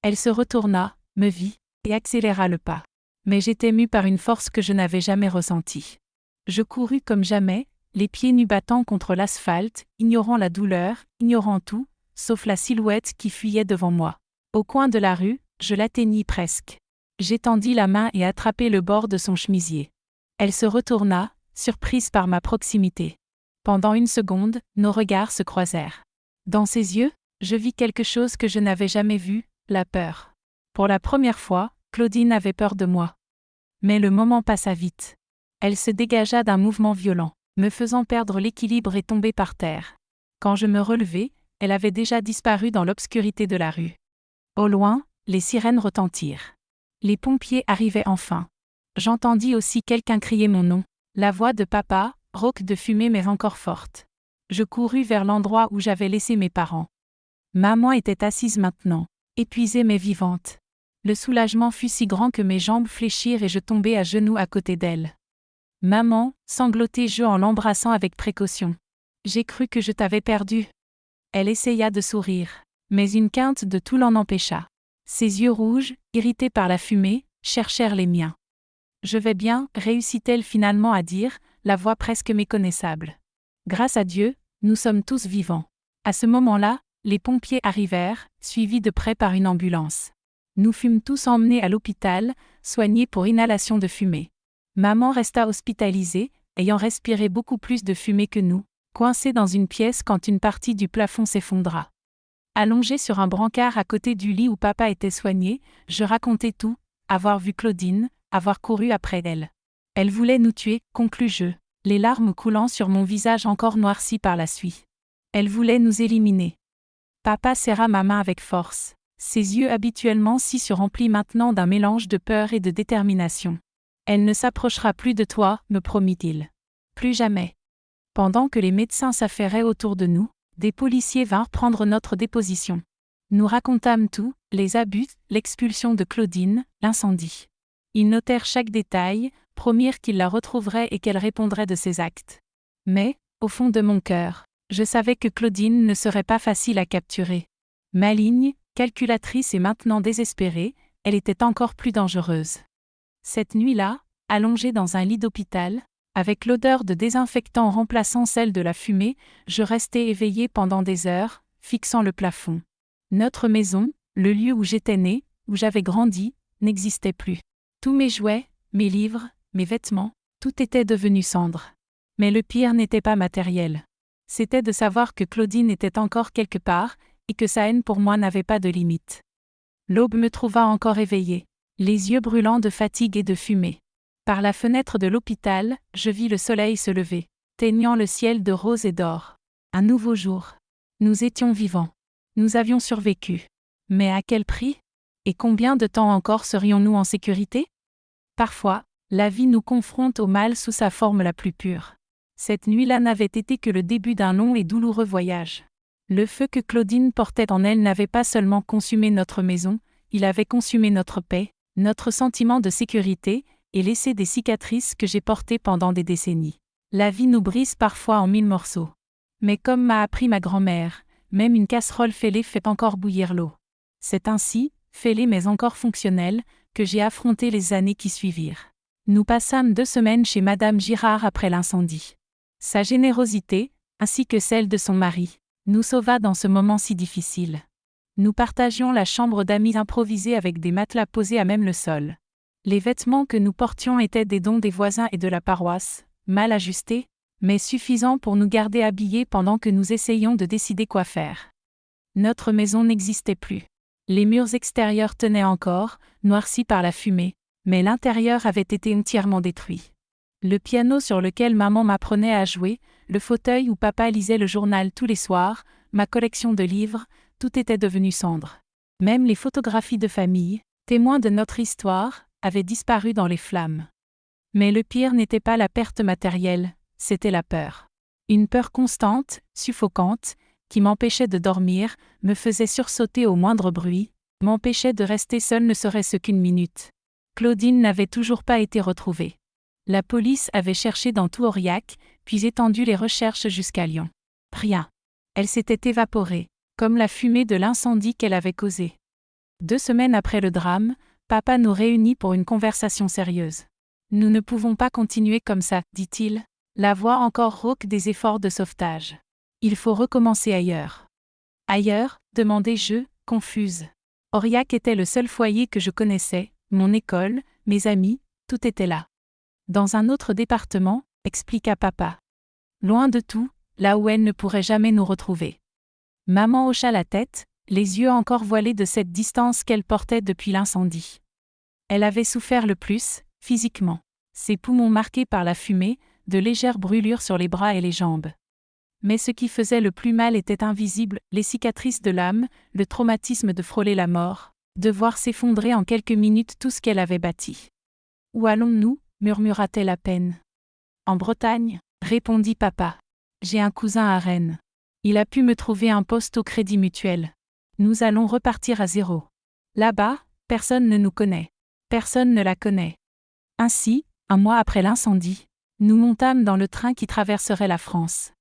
Elle se retourna, me vit, et accéléra le pas. Mais j'étais mue par une force que je n'avais jamais ressentie. Je courus comme jamais, les pieds nus battant contre l'asphalte, ignorant la douleur, ignorant tout, sauf la silhouette qui fuyait devant moi. Au coin de la rue, je l'atteignis presque. J'étendis la main et attrapai le bord de son chemisier. Elle se retourna, surprise par ma proximité. Pendant une seconde, nos regards se croisèrent. Dans ses yeux, je vis quelque chose que je n'avais jamais vu, la peur. Pour la première fois, Claudine avait peur de moi. Mais le moment passa vite. Elle se dégagea d'un mouvement violent, me faisant perdre l'équilibre et tomber par terre. Quand je me relevai, elle avait déjà disparu dans l'obscurité de la rue. Au loin, les sirènes retentirent. Les pompiers arrivaient enfin. J'entendis aussi quelqu'un crier mon nom. La voix de papa, rauque de fumée mais encore forte. Je courus vers l'endroit où j'avais laissé mes parents. Maman était assise maintenant, épuisée mais vivante. Le soulagement fut si grand que mes jambes fléchirent et je tombai à genoux à côté d'elle. Maman, sanglotai-je en l'embrassant avec précaution. J'ai cru que je t'avais perdu. Elle essaya de sourire, mais une quinte de tout l'en empêcha. Ses yeux rouges, irrités par la fumée, cherchèrent les miens. Je vais bien, réussit-elle finalement à dire, la voix presque méconnaissable. Grâce à Dieu, nous sommes tous vivants. À ce moment-là, les pompiers arrivèrent, suivis de près par une ambulance. Nous fûmes tous emmenés à l'hôpital, soignés pour inhalation de fumée. Maman resta hospitalisée, ayant respiré beaucoup plus de fumée que nous, coincée dans une pièce quand une partie du plafond s'effondra. Allongée sur un brancard à côté du lit où papa était soigné, je racontai tout, avoir vu Claudine, avoir couru après elle. Elle voulait nous tuer, conclus-je, les larmes coulant sur mon visage encore noirci par la suie. Elle voulait nous éliminer. Papa serra ma main avec force, ses yeux habituellement si surremplis maintenant d'un mélange de peur et de détermination. Elle ne s'approchera plus de toi, me promit-il. Plus jamais. Pendant que les médecins s'affairaient autour de nous, des policiers vinrent prendre notre déposition. Nous racontâmes tout, les abus, l'expulsion de Claudine, l'incendie. Ils notèrent chaque détail, promirent qu'ils la retrouveraient et qu'elle répondrait de ses actes. Mais, au fond de mon cœur, je savais que Claudine ne serait pas facile à capturer. Maligne, calculatrice et maintenant désespérée, elle était encore plus dangereuse. Cette nuit-là, allongée dans un lit d'hôpital, avec l'odeur de désinfectant remplaçant celle de la fumée, je restais éveillée pendant des heures, fixant le plafond. Notre maison, le lieu où j'étais née, où j'avais grandi, n'existait plus. Tous mes jouets, mes livres, mes vêtements, tout était devenu cendre. Mais le pire n'était pas matériel. C'était de savoir que Claudine était encore quelque part, et que sa haine pour moi n'avait pas de limite. L'aube me trouva encore éveillée, les yeux brûlants de fatigue et de fumée. Par la fenêtre de l'hôpital, je vis le soleil se lever, teignant le ciel de rose et d'or. Un nouveau jour. Nous étions vivants. Nous avions survécu. Mais à quel prix? Et combien de temps encore serions-nous en sécurité? Parfois, la vie nous confronte au mal sous sa forme la plus pure. Cette nuit-là n'avait été que le début d'un long et douloureux voyage. Le feu que Claudine portait en elle n'avait pas seulement consumé notre maison, il avait consumé notre paix, notre sentiment de sécurité, et laissé des cicatrices que j'ai portées pendant des décennies. La vie nous brise parfois en 1000 morceaux. Mais comme m'a appris ma grand-mère, même une casserole fêlée fait encore bouillir l'eau. C'est ainsi, fêlée mais encore fonctionnelle, que j'ai affronté les années qui suivirent. Nous passâmes 2 semaines chez Madame Girard après l'incendie. Sa générosité, ainsi que celle de son mari, nous sauva dans ce moment si difficile. Nous partagions la chambre d'amis improvisée avec des matelas posés à même le sol. Les vêtements que nous portions étaient des dons des voisins et de la paroisse, mal ajustés, mais suffisants pour nous garder habillés pendant que nous essayions de décider quoi faire. Notre maison n'existait plus. Les murs extérieurs tenaient encore, noircis par la fumée, mais l'intérieur avait été entièrement détruit. Le piano sur lequel maman m'apprenait à jouer, le fauteuil où papa lisait le journal tous les soirs, ma collection de livres, tout était devenu cendre. Même les photographies de famille, témoins de notre histoire, avaient disparu dans les flammes. Mais le pire n'était pas la perte matérielle, c'était la peur. Une peur constante, suffocante, qui m'empêchait de dormir, me faisait sursauter au moindre bruit, m'empêchait de rester seule ne serait-ce qu'une minute. Claudine n'avait toujours pas été retrouvée. La police avait cherché dans tout Aurillac, puis étendu les recherches jusqu'à Lyon. Rien. Elle s'était évaporée, comme la fumée de l'incendie qu'elle avait causé. 2 semaines après le drame, papa nous réunit pour une conversation sérieuse. Nous ne pouvons pas continuer comme ça, dit-il, la voix encore rauque des efforts de sauvetage. Il faut recommencer ailleurs. Ailleurs, demandai-je, confuse. Aurillac était le seul foyer que je connaissais, mon école, mes amis, tout était là. Dans un autre département, expliqua papa. Loin de tout, là où elle ne pourrait jamais nous retrouver. Maman hocha la tête, les yeux encore voilés de cette distance qu'elle portait depuis l'incendie. Elle avait souffert le plus, physiquement. Ses poumons marqués par la fumée, de légères brûlures sur les bras et les jambes. Mais ce qui faisait le plus mal était invisible, les cicatrices de l'âme, le traumatisme de frôler la mort, de voir s'effondrer en quelques minutes tout ce qu'elle avait bâti. « Où allons-nous » murmura-t-elle à peine. « En Bretagne » répondit papa. « J'ai un cousin à Rennes. Il a pu me trouver un poste au Crédit Mutuel. Nous allons repartir à zéro. Là-bas, personne ne nous connaît. Personne ne la connaît. » Ainsi, 1 mois après l'incendie, nous montâmes dans le train qui traverserait la France.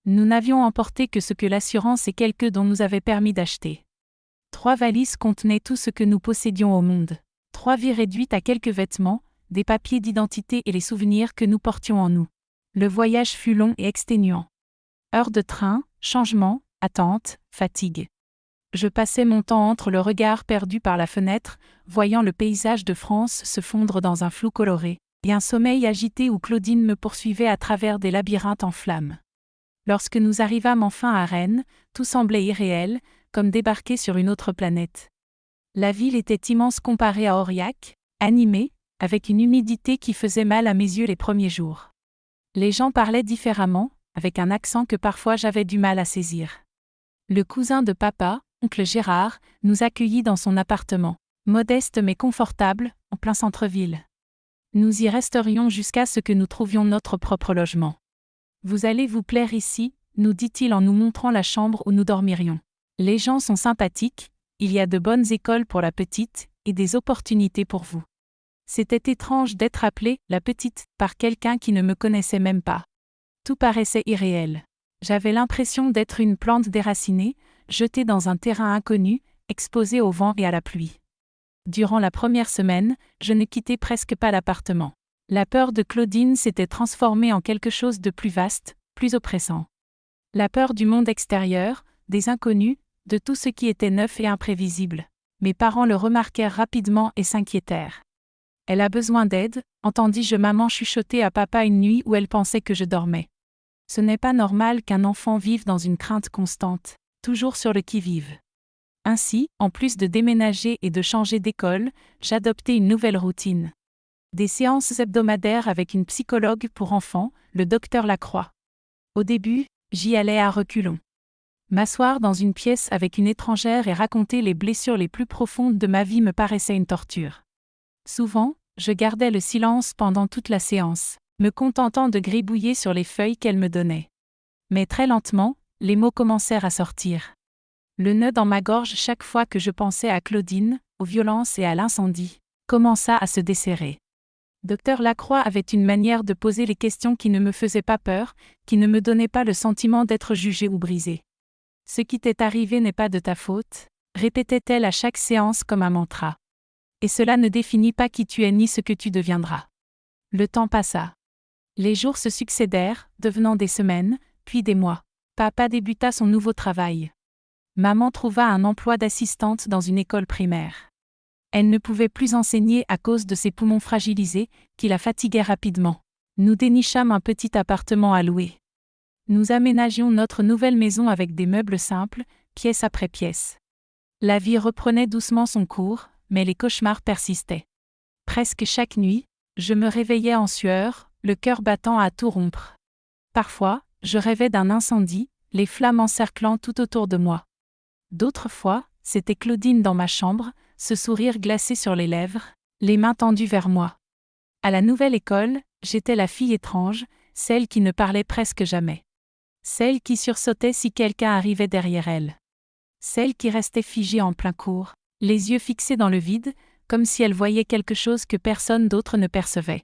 Nous n'avions emporté que ce que l'assurance et quelques dons nous avaient permis d'acheter. 3 valises contenaient tout ce que nous possédions au monde. 3 vies réduites à quelques vêtements, des papiers d'identité et les souvenirs que nous portions en nous. Le voyage fut long et exténuant. Heures de train, changements, attente, fatigue. Je passais mon temps entre le regard perdu par la fenêtre, voyant le paysage de France se fondre dans un flou coloré, et un sommeil agité où Claudine me poursuivait à travers des labyrinthes en flammes. Lorsque nous arrivâmes enfin à Rennes, tout semblait irréel, comme débarquer sur une autre planète. La ville était immense comparée à Aurillac, animée, avec une humidité qui faisait mal à mes yeux les premiers jours. Les gens parlaient différemment, avec un accent que parfois j'avais du mal à saisir. Le cousin de papa, oncle Gérard, nous accueillit dans son appartement, modeste mais confortable, en plein centre-ville. Nous y resterions jusqu'à ce que nous trouvions notre propre logement. « Vous allez vous plaire ici » nous dit-il en nous montrant la chambre où nous dormirions. « Les gens sont sympathiques, il y a de bonnes écoles pour la petite, et des opportunités pour vous. » C'était étrange d'être appelée « la petite » par quelqu'un qui ne me connaissait même pas. Tout paraissait irréel. J'avais l'impression d'être une plante déracinée, jetée dans un terrain inconnu, exposée au vent et à la pluie. Durant la première semaine, je ne quittais presque pas l'appartement. La peur de Claudine s'était transformée en quelque chose de plus vaste, plus oppressant. La peur du monde extérieur, des inconnus, de tout ce qui était neuf et imprévisible. Mes parents le remarquèrent rapidement et s'inquiétèrent. « Elle a besoin d'aide » entendis-je maman chuchoter à papa une nuit où elle pensait que je dormais. Ce n'est pas normal qu'un enfant vive dans une crainte constante, toujours sur le qui-vive. Ainsi, en plus de déménager et de changer d'école, j'adoptais une nouvelle routine. Des séances hebdomadaires avec une psychologue pour enfants, le docteur Lacroix. Au début, j'y allais à reculons. M'asseoir dans une pièce avec une étrangère et raconter les blessures les plus profondes de ma vie me paraissait une torture. Souvent, je gardais le silence pendant toute la séance, me contentant de gribouiller sur les feuilles qu'elle me donnait. Mais très lentement, les mots commencèrent à sortir. Le nœud dans ma gorge chaque fois que je pensais à Claudine, aux violences et à l'incendie, commença à se desserrer. Docteur Lacroix avait une manière de poser les questions qui ne me faisaient pas peur, qui ne me donnait pas le sentiment d'être jugée ou brisée. « Ce qui t'est arrivé n'est pas de ta faute », répétait-elle à chaque séance comme un mantra. « Et cela ne définit pas qui tu es ni ce que tu deviendras. » Le temps passa. Les jours se succédèrent, devenant des semaines, puis des mois. Papa débuta son nouveau travail. Maman trouva un emploi d'assistante dans une école primaire. Elle ne pouvait plus enseigner à cause de ses poumons fragilisés, qui la fatiguaient rapidement. Nous dénichâmes un petit appartement à louer. Nous aménagions notre nouvelle maison avec des meubles simples, pièce après pièce. La vie reprenait doucement son cours, mais les cauchemars persistaient. Presque chaque nuit, je me réveillais en sueur, le cœur battant à tout rompre. Parfois, je rêvais d'un incendie, les flammes encerclant tout autour de moi. D'autres fois, c'était Claudine dans ma chambre, ce sourire glacé sur les lèvres, les mains tendues vers moi. À la nouvelle école, j'étais la fille étrange, celle qui ne parlait presque jamais. Celle qui sursautait si quelqu'un arrivait derrière elle. Celle qui restait figée en plein cours, les yeux fixés dans le vide, comme si elle voyait quelque chose que personne d'autre ne percevait.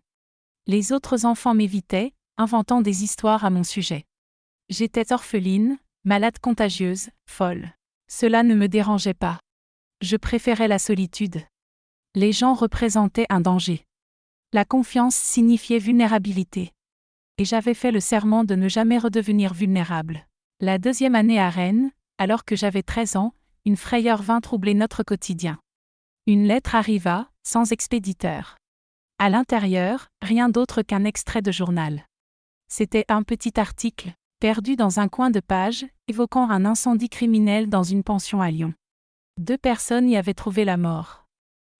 Les autres enfants m'évitaient, inventant des histoires à mon sujet. J'étais orpheline, malade contagieuse, folle. Cela ne me dérangeait pas. Je préférais la solitude. Les gens représentaient un danger. La confiance signifiait vulnérabilité. Et j'avais fait le serment de ne jamais redevenir vulnérable. La deuxième année à Rennes, alors que j'avais 13 ans, une frayeur vint troubler notre quotidien. Une lettre arriva, sans expéditeur. À l'intérieur, rien d'autre qu'un extrait de journal. C'était un petit article, perdu dans un coin de page, évoquant un incendie criminel dans une pension à Lyon. 2 personnes y avaient trouvé la mort.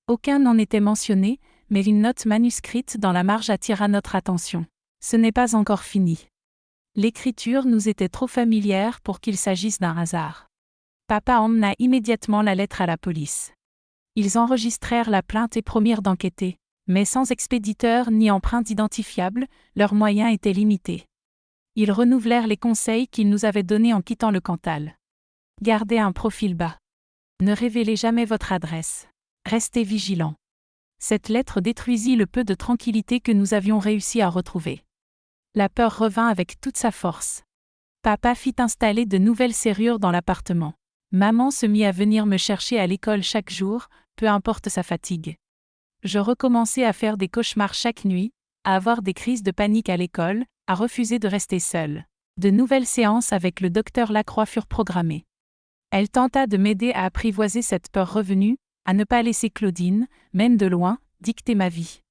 Aucun n'en était mentionné, mais une note manuscrite dans la marge attira notre attention. Ce n'est pas encore fini. L'écriture nous était trop familière pour qu'il s'agisse d'un hasard. Papa emmena immédiatement la lettre à la police. Ils enregistrèrent la plainte et promirent d'enquêter, mais sans expéditeur ni empreinte identifiable, leurs moyens étaient limités. Ils renouvelèrent les conseils qu'ils nous avaient donnés en quittant le Cantal. Gardez un profil bas. Ne révélez jamais votre adresse. Restez vigilants. Cette lettre détruisit le peu de tranquillité que nous avions réussi à retrouver. La peur revint avec toute sa force. Papa fit installer de nouvelles serrures dans l'appartement. Maman se mit à venir me chercher à l'école chaque jour, peu importe sa fatigue. Je recommençai à faire des cauchemars chaque nuit, à avoir des crises de panique à l'école, à refuser de rester seule. De nouvelles séances avec le docteur Lacroix furent programmées. Elle tenta de m'aider à apprivoiser cette peur revenue, à ne pas laisser Claudine, même de loin, dicter ma vie.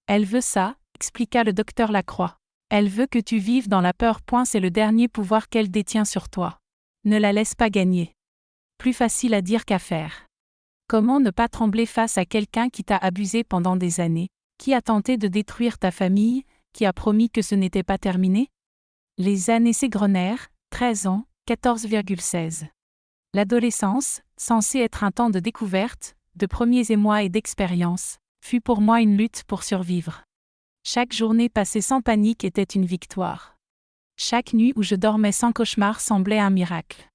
Elle veut ça, expliqua le docteur Lacroix. Elle veut que tu vives dans la peur. C'est le dernier pouvoir qu'elle détient sur toi. Ne la laisse pas gagner. Plus facile à dire qu'à faire. Comment ne pas trembler face à quelqu'un qui t'a abusé pendant des années, qui a tenté de détruire ta famille, qui a promis que ce n'était pas terminé? Les années s'égrenèrent, 13 ans, 14,16. L'adolescence, censée être un temps de découverte, de premiers émois et d'expérience, fut pour moi une lutte pour survivre. Chaque journée passée sans panique était une victoire. Chaque nuit où je dormais sans cauchemar semblait un miracle.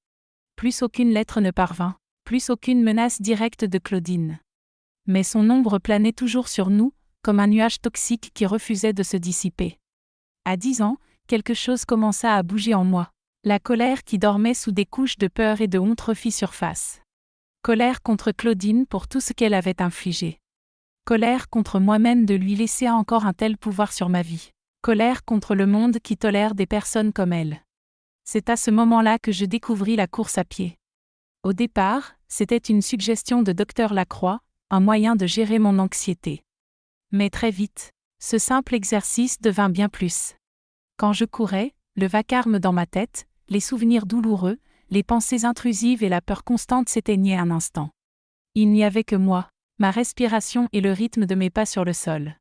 Plus aucune lettre ne parvint, plus aucune menace directe de Claudine. Mais son ombre planait toujours sur nous, comme un nuage toxique qui refusait de se dissiper. À 10 ans, quelque chose commença à bouger en moi. La colère qui dormait sous des couches de peur et de honte refit surface. Colère contre Claudine pour tout ce qu'elle avait infligé. Colère contre moi-même de lui laisser encore un tel pouvoir sur ma vie. Colère contre le monde qui tolère des personnes comme elle. C'est à ce moment-là que je découvris la course à pied. Au départ, c'était une suggestion de Dr Lacroix, un moyen de gérer mon anxiété. Mais très vite, ce simple exercice devint bien plus. Quand je courais, le vacarme dans ma tête, les souvenirs douloureux, les pensées intrusives et la peur constante s'éteignaient un instant. Il n'y avait que moi, ma respiration et le rythme de mes pas sur le sol.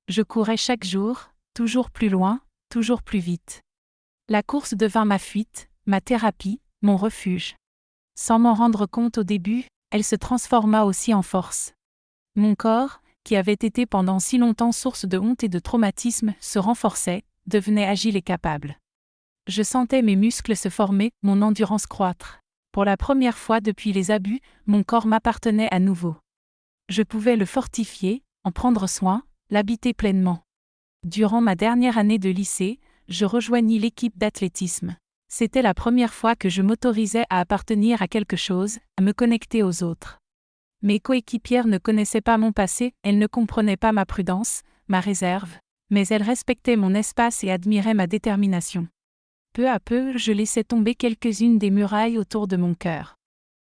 Je courais chaque jour, toujours plus loin, toujours plus vite. La course devint ma fuite, ma thérapie, mon refuge. Sans m'en rendre compte au début, elle se transforma aussi en force. Mon corps, qui avait été pendant si longtemps source de honte et de traumatisme, se renforçait, devenait agile et capable. Je sentais mes muscles se former, mon endurance croître. Pour la première fois depuis les abus, mon corps m'appartenait à nouveau. Je pouvais le fortifier, en prendre soin, l'habiter pleinement. Durant ma dernière année de lycée, je rejoignis l'équipe d'athlétisme. C'était la première fois que je m'autorisais à appartenir à quelque chose, à me connecter aux autres. Mes coéquipières ne connaissaient pas mon passé, elles ne comprenaient pas ma prudence, ma réserve, mais elles respectaient mon espace et admiraient ma détermination. Peu à peu, je laissais tomber quelques-unes des murailles autour de mon cœur.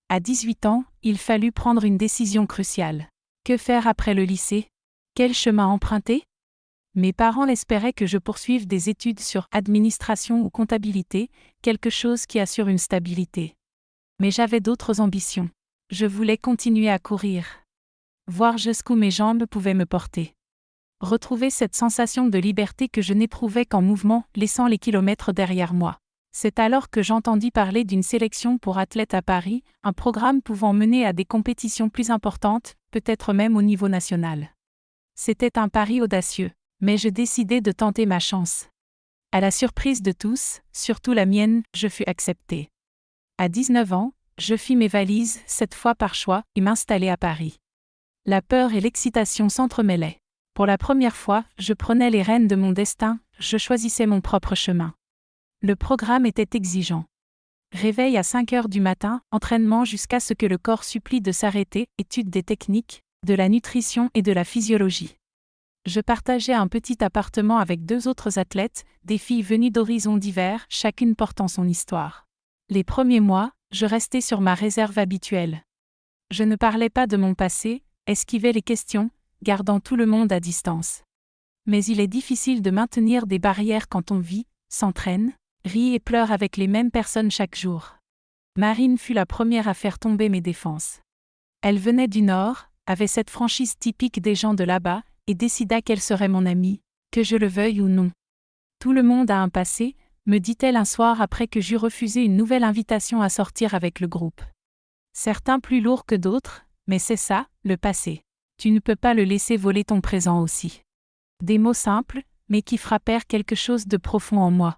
À 18 ans, il fallut prendre une décision cruciale. Que faire après le lycée? Quel chemin emprunter? Mes parents espéraient que je poursuive des études sur administration ou comptabilité, quelque chose qui assure une stabilité. Mais j'avais d'autres ambitions. Je voulais continuer à courir. Voir jusqu'où mes jambes pouvaient me porter. Retrouver cette sensation de liberté que je n'éprouvais qu'en mouvement, laissant les kilomètres derrière moi. C'est alors que j'entendis parler d'une sélection pour athlètes à Paris, un programme pouvant mener à des compétitions plus importantes, peut-être même au niveau national. C'était un pari audacieux, mais je décidai de tenter ma chance. À la surprise de tous, surtout la mienne, je fus acceptée. À 19 ans, je fis mes valises, cette fois par choix, et m'installai à Paris. La peur et l'excitation s'entremêlaient. Pour la première fois, je prenais les rênes de mon destin, je choisissais mon propre chemin. Le programme était exigeant. Réveil à 5 heures du matin, entraînement jusqu'à ce que le corps supplie de s'arrêter, étude des techniques, de la nutrition et de la physiologie. Je partageais un petit appartement avec 2 autres athlètes, des filles venues d'horizons divers, chacune portant son histoire. Les premiers mois, je restais sur ma réserve habituelle. Je ne parlais pas de mon passé, esquivais les questions, gardant tout le monde à distance. Mais il est difficile de maintenir des barrières quand on vit, s'entraîne, rit et pleure avec les mêmes personnes chaque jour. Marine fut la première à faire tomber mes défenses. Elle venait du Nord, avait cette franchise typique des gens de là-bas, et décida qu'elle serait mon amie, que je le veuille ou non. Tout le monde a un passé, me dit-elle un soir après que j'eus refusé une nouvelle invitation à sortir avec le groupe. Certains plus lourds que d'autres, mais c'est ça, le passé. Tu ne peux pas le laisser voler ton présent aussi. Des mots simples, mais qui frappèrent quelque chose de profond en moi.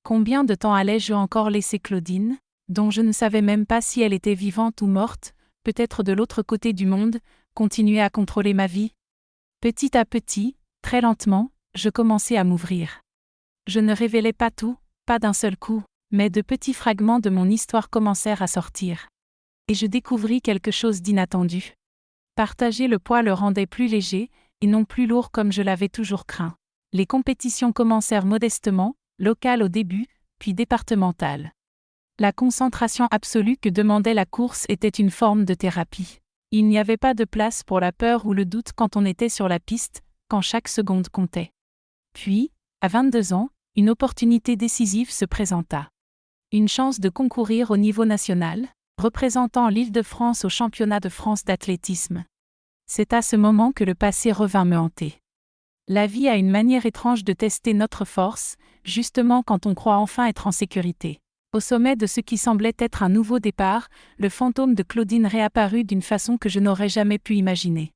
Combien de temps allais-je encore laisser Claudine, dont je ne savais même pas si elle était vivante ou morte, peut-être de l'autre côté du monde, continuer à contrôler ma vie? Petit à petit, très lentement, je commençais à m'ouvrir. Je ne révélais pas tout, pas d'un seul coup, mais de petits fragments de mon histoire commencèrent à sortir. Et je découvris quelque chose d'inattendu. Partager le poids le rendait plus léger, et non plus lourd comme je l'avais toujours craint. Les compétitions commencèrent modestement, locales au début, puis départementales. La concentration absolue que demandait la course était une forme de thérapie. Il n'y avait pas de place pour la peur ou le doute quand on était sur la piste, quand chaque seconde comptait. Puis, à 22 ans, une opportunité décisive se présenta. Une chance de concourir au niveau national, représentant l'Île-de-France au championnat de France d'athlétisme. C'est à ce moment que le passé revint me hanter. La vie a une manière étrange de tester notre force, justement quand on croit enfin être en sécurité. Au sommet de ce qui semblait être un nouveau départ, le fantôme de Claudine réapparut d'une façon que je n'aurais jamais pu imaginer.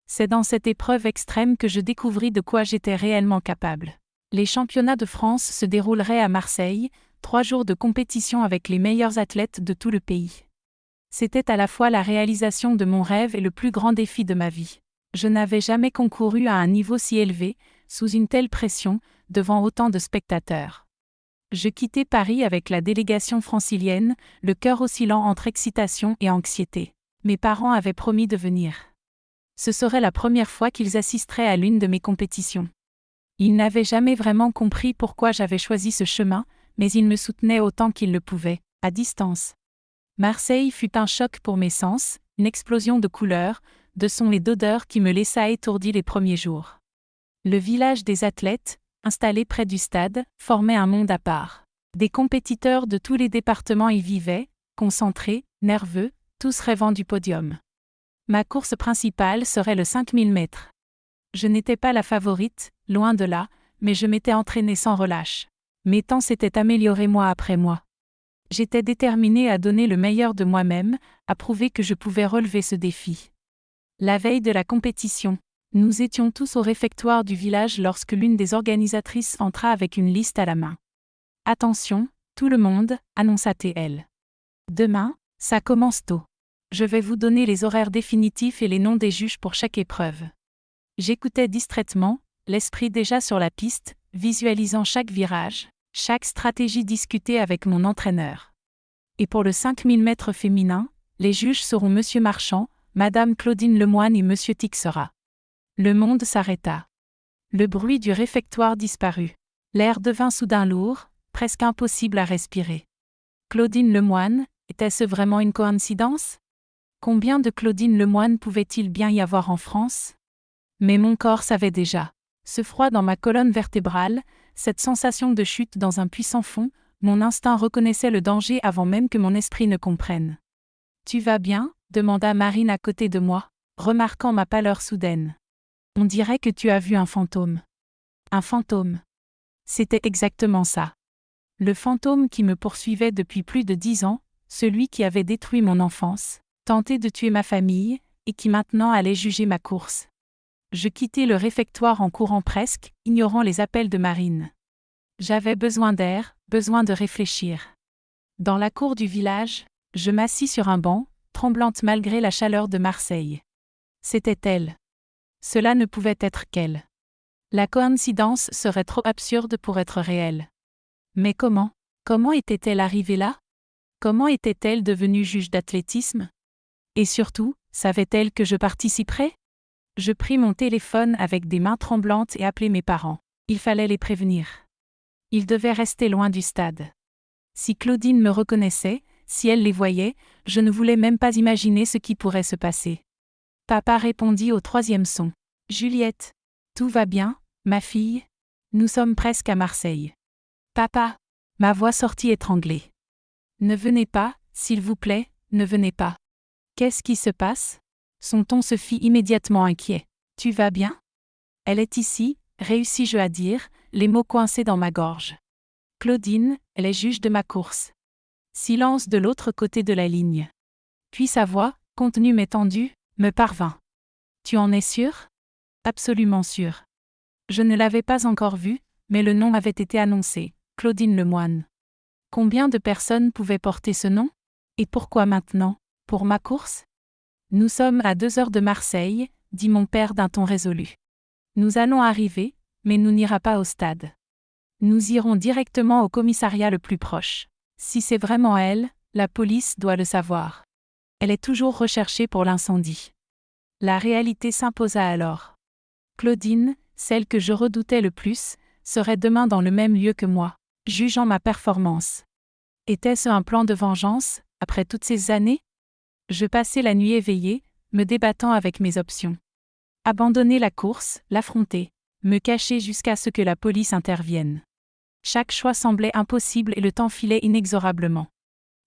C'est dans cette épreuve extrême que je découvris de quoi j'étais réellement capable. Les championnats de France se dérouleraient à Marseille, 3 jours de compétition avec les meilleurs athlètes de tout le pays. C'était à la fois la réalisation de mon rêve et le plus grand défi de ma vie. Je n'avais jamais concouru à un niveau si élevé, sous une telle pression, devant autant de spectateurs. Je quittais Paris avec la délégation francilienne, le cœur oscillant entre excitation et anxiété. Mes parents avaient promis de venir. Ce serait la première fois qu'ils assisteraient à l'une de mes compétitions. Ils n'avaient jamais vraiment compris pourquoi j'avais choisi ce chemin, mais ils me soutenaient autant qu'ils le pouvaient, à distance. Marseille fut un choc pour mes sens, une explosion de couleurs, de sons et d'odeurs qui me laissa étourdi les premiers jours. Le village des athlètes, installé près du stade, formait un monde à part. Des compétiteurs de tous les départements y vivaient, concentrés, nerveux, tous rêvant du podium. Ma course principale serait le 5000 mètres. Je n'étais pas la favorite, loin de là, mais je m'étais entraînée sans relâche. Mes temps s'étaient améliorés mois après mois. J'étais déterminée à donner le meilleur de moi-même, à prouver que je pouvais relever ce défi. La veille de la compétition, nous étions tous au réfectoire du village lorsque l'une des organisatrices entra avec une liste à la main. « Attention, tout le monde », annonça-t-elle. « Demain, ça commence tôt. Je vais vous donner les horaires définitifs et les noms des juges pour chaque épreuve. » J'écoutais distraitement, l'esprit déjà sur la piste, visualisant chaque virage, chaque stratégie discutée avec mon entraîneur. Et pour le 5000 mètres féminin, les juges seront Monsieur Marchand, Madame Claudine Lemoine et Monsieur Tixera. Le monde s'arrêta. Le bruit du réfectoire disparut. L'air devint soudain lourd, presque impossible à respirer. Claudine Lemoine, était-ce vraiment une coïncidence? Combien de Claudine Lemoine pouvait-il bien y avoir en France? Mais mon corps savait déjà. Ce froid dans ma colonne vertébrale, cette sensation de chute dans un puits sans fond, mon instinct reconnaissait le danger avant même que mon esprit ne comprenne. « Tu vas bien ?» demanda Marine à côté de moi, remarquant ma pâleur soudaine. « On dirait que tu as vu un fantôme. » Un fantôme. C'était exactement ça. Le fantôme qui me poursuivait depuis plus de 10 ans, celui qui avait détruit mon enfance, tenté de tuer ma famille, et qui maintenant allait juger ma course. Je quittai le réfectoire en courant presque, ignorant les appels de Marine. J'avais besoin d'air, besoin de réfléchir. Dans la cour du village, je m'assis sur un banc, tremblante malgré la chaleur de Marseille. C'était elle. Cela ne pouvait être qu'elle. La coïncidence serait trop absurde pour être réelle. Mais comment était-elle arrivée là? Comment était-elle devenue juge d'athlétisme? Et surtout, savait-elle que je participerais? Je pris mon téléphone avec des mains tremblantes et appelai mes parents. Il fallait les prévenir. Ils devaient rester loin du stade. Si Claudine me reconnaissait, si elle les voyait, je ne voulais même pas imaginer ce qui pourrait se passer. Papa répondit au troisième son. « Juliette, tout va bien, ma fille? Nous sommes presque à Marseille. »« Papa !» Ma voix sortit étranglée. « Ne venez pas, s'il vous plaît, ne venez pas. »« Qu'est-ce qui se passe ?» Son ton se fit immédiatement inquiet. « Tu vas bien? » ?»« Elle est ici, » réussis-je à dire, les mots coincés dans ma gorge. « Claudine, elle est juge de ma course. » Silence de l'autre côté de la ligne. Puis sa voix, contenue mais tendue, me parvint. « Tu en es sûr? » »« Absolument sûr. » Je ne l'avais pas encore vue, mais le nom avait été annoncé, Claudine Lemoine. Combien de personnes pouvaient porter ce nom? Et pourquoi maintenant, pour ma course? Nous sommes à 2 heures de Marseille, dit mon père d'un ton résolu. Nous allons arriver, mais nous n'irons pas au stade. Nous irons directement au commissariat le plus proche. Si c'est vraiment elle, la police doit le savoir. Elle est toujours recherchée pour l'incendie. La réalité s'imposa alors. Claudine, celle que je redoutais le plus, serait demain dans le même lieu que moi, jugeant ma performance. Était-ce un plan de vengeance, après toutes ces années? Je passais la nuit éveillée, me débattant avec mes options. Abandonner la course, l'affronter, me cacher jusqu'à ce que la police intervienne. Chaque choix semblait impossible et le temps filait inexorablement.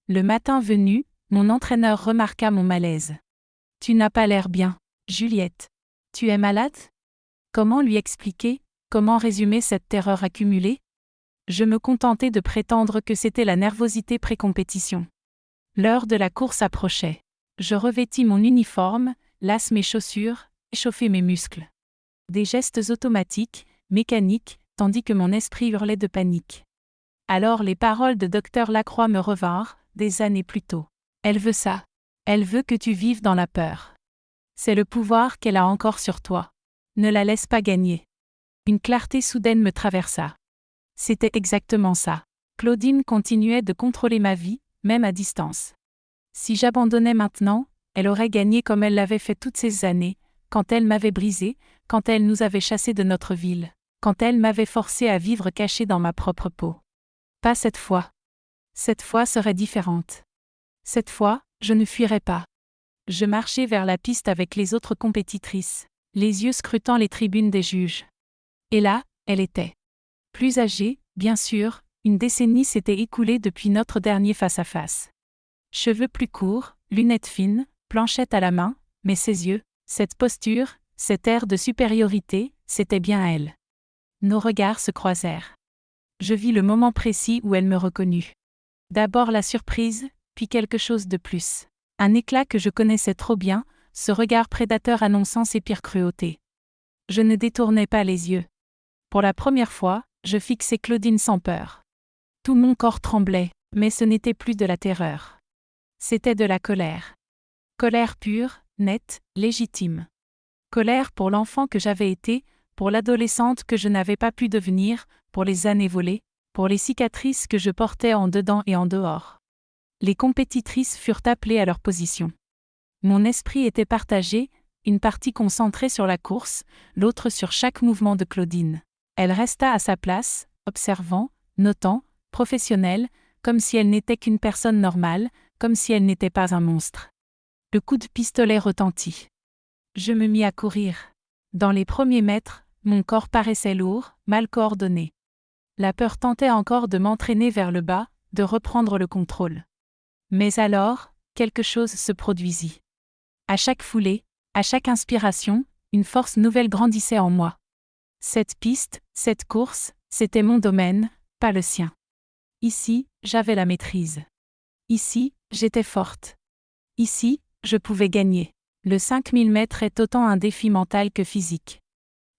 Le matin venu, mon entraîneur remarqua mon malaise. « Tu n'as pas l'air bien, Juliette. Tu es malade ?» Comment lui expliquer, comment résumer cette terreur accumulée? Je me contentais de prétendre que c'était la nervosité pré-compétition. L'heure de la course approchait. Je revêtis mon uniforme, lasse mes chaussures, échauffai mes muscles. Des gestes automatiques, mécaniques, tandis que mon esprit hurlait de panique. Alors les paroles de Dr Lacroix me revinrent, des années plus tôt. Elle veut ça. Elle veut que tu vives dans la peur. C'est le pouvoir qu'elle a encore sur toi. Ne la laisse pas gagner. Une clarté soudaine me traversa. C'était exactement ça. Claudine continuait de contrôler ma vie, même à distance. Si j'abandonnais maintenant, elle aurait gagné comme elle l'avait fait toutes ces années, quand elle m'avait brisé, quand elle nous avait chassés de notre ville, quand elle m'avait forcé à vivre caché dans ma propre peau. Pas cette fois. Cette fois serait différente. Cette fois, je ne fuirais pas. Je marchais vers la piste avec les autres compétitrices, les yeux scrutant les tribunes des juges. Et là, elle était. Plus âgée, bien sûr, une décennie s'était écoulée depuis notre dernier face-à-face. Cheveux plus courts, lunettes fines, planchette à la main, mais ses yeux, cette posture, cet air de supériorité, c'était bien elle. Nos regards se croisèrent. Je vis le moment précis où elle me reconnut. D'abord la surprise, puis quelque chose de plus. Un éclat que je connaissais trop bien, ce regard prédateur annonçant ses pires cruautés. Je ne détournai pas les yeux. Pour la première fois, je fixai Claudine sans peur. Tout mon corps tremblait, mais ce n'était plus de la terreur. C'était de la colère. Colère pure, nette, légitime. Colère pour l'enfant que j'avais été, pour l'adolescente que je n'avais pas pu devenir, pour les années volées, pour les cicatrices que je portais en dedans et en dehors. Les compétitrices furent appelées à leur position. Mon esprit était partagé, une partie concentrée sur la course, l'autre sur chaque mouvement de Claudine. Elle resta à sa place, observant, notant, professionnelle, comme si elle n'était qu'une personne normale, comme si elle n'était pas un monstre. Le coup de pistolet retentit. Je me mis à courir. Dans les premiers mètres, mon corps paraissait lourd, mal coordonné. La peur tentait encore de m'entraîner vers le bas, de reprendre le contrôle. Mais alors, quelque chose se produisit. À chaque foulée, à chaque inspiration, une force nouvelle grandissait en moi. Cette piste, cette course, c'était mon domaine, pas le sien. Ici, j'avais la maîtrise. Ici, j'étais forte. Ici, je pouvais gagner. Le 5000 mètres est autant un défi mental que physique.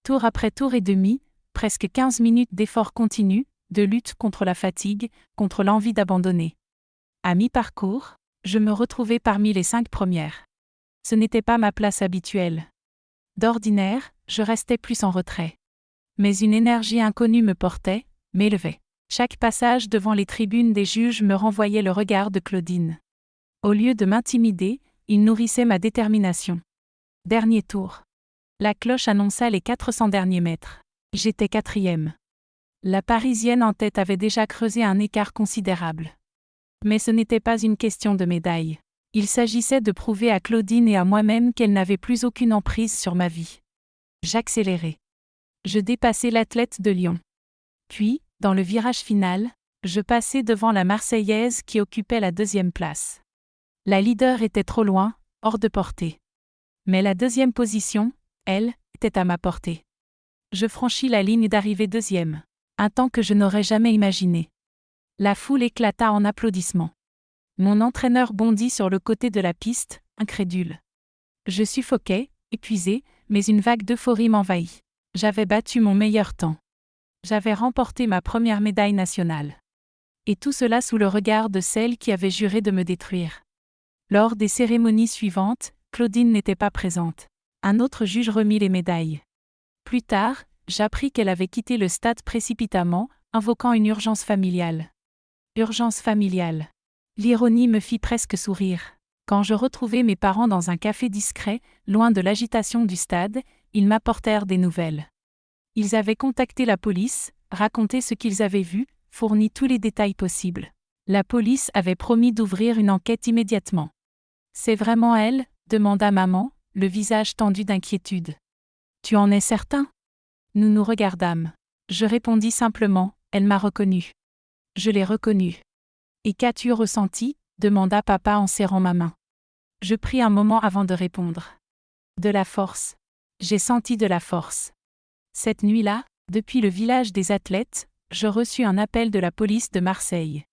Tour après tour et demi, presque 15 minutes d'effort continu, de lutte contre la fatigue, contre l'envie d'abandonner. À mi-parcours, je me retrouvais parmi les 5 premières. Ce n'était pas ma place habituelle. D'ordinaire, je restais plus en retrait. Mais une énergie inconnue me portait, m'élevait. Chaque passage devant les tribunes des juges me renvoyait le regard de Claudine. Au lieu de m'intimider, il nourrissait ma détermination. Dernier tour. La cloche annonça les 400 derniers mètres. J'étais 4e. La Parisienne en tête avait déjà creusé un écart considérable. Mais ce n'était pas une question de médaille. Il s'agissait de prouver à Claudine et à moi-même qu'elle n'avait plus aucune emprise sur ma vie. J'accélérai. Je dépassai l'athlète de Lyon. Puis, dans le virage final, je passai devant la Marseillaise qui occupait la 2e place. La leader était trop loin, hors de portée. Mais la 2e position, elle, était à ma portée. Je franchis la ligne d'arrivée 2e, un temps que je n'aurais jamais imaginé. La foule éclata en applaudissements. Mon entraîneur bondit sur le côté de la piste, incrédule. Je suffoquais, épuisé, mais une vague d'euphorie m'envahit. J'avais battu mon meilleur temps. J'avais remporté ma première médaille nationale. Et tout cela sous le regard de celle qui avait juré de me détruire. Lors des cérémonies suivantes, Claudine n'était pas présente. Un autre juge remit les médailles. Plus tard, j'appris qu'elle avait quitté le stade précipitamment, invoquant une urgence familiale. Urgence familiale. L'ironie me fit presque sourire. Quand je retrouvai mes parents dans un café discret, loin de l'agitation du stade, ils m'apportèrent des nouvelles. Ils avaient contacté la police, raconté ce qu'ils avaient vu, fourni tous les détails possibles. La police avait promis d'ouvrir une enquête immédiatement. « C'est vraiment elle ?» demanda maman, le visage tendu d'inquiétude. « Tu en es certain ?» Nous nous regardâmes. Je répondis simplement, « Elle m'a reconnu. » Je l'ai reconnue. « Et qu'as-tu ressenti ?» demanda papa en serrant ma main. Je pris un moment avant de répondre. « De la force. J'ai senti de la force. » Cette nuit-là, depuis le village des athlètes, je reçus un appel de la police de Marseille.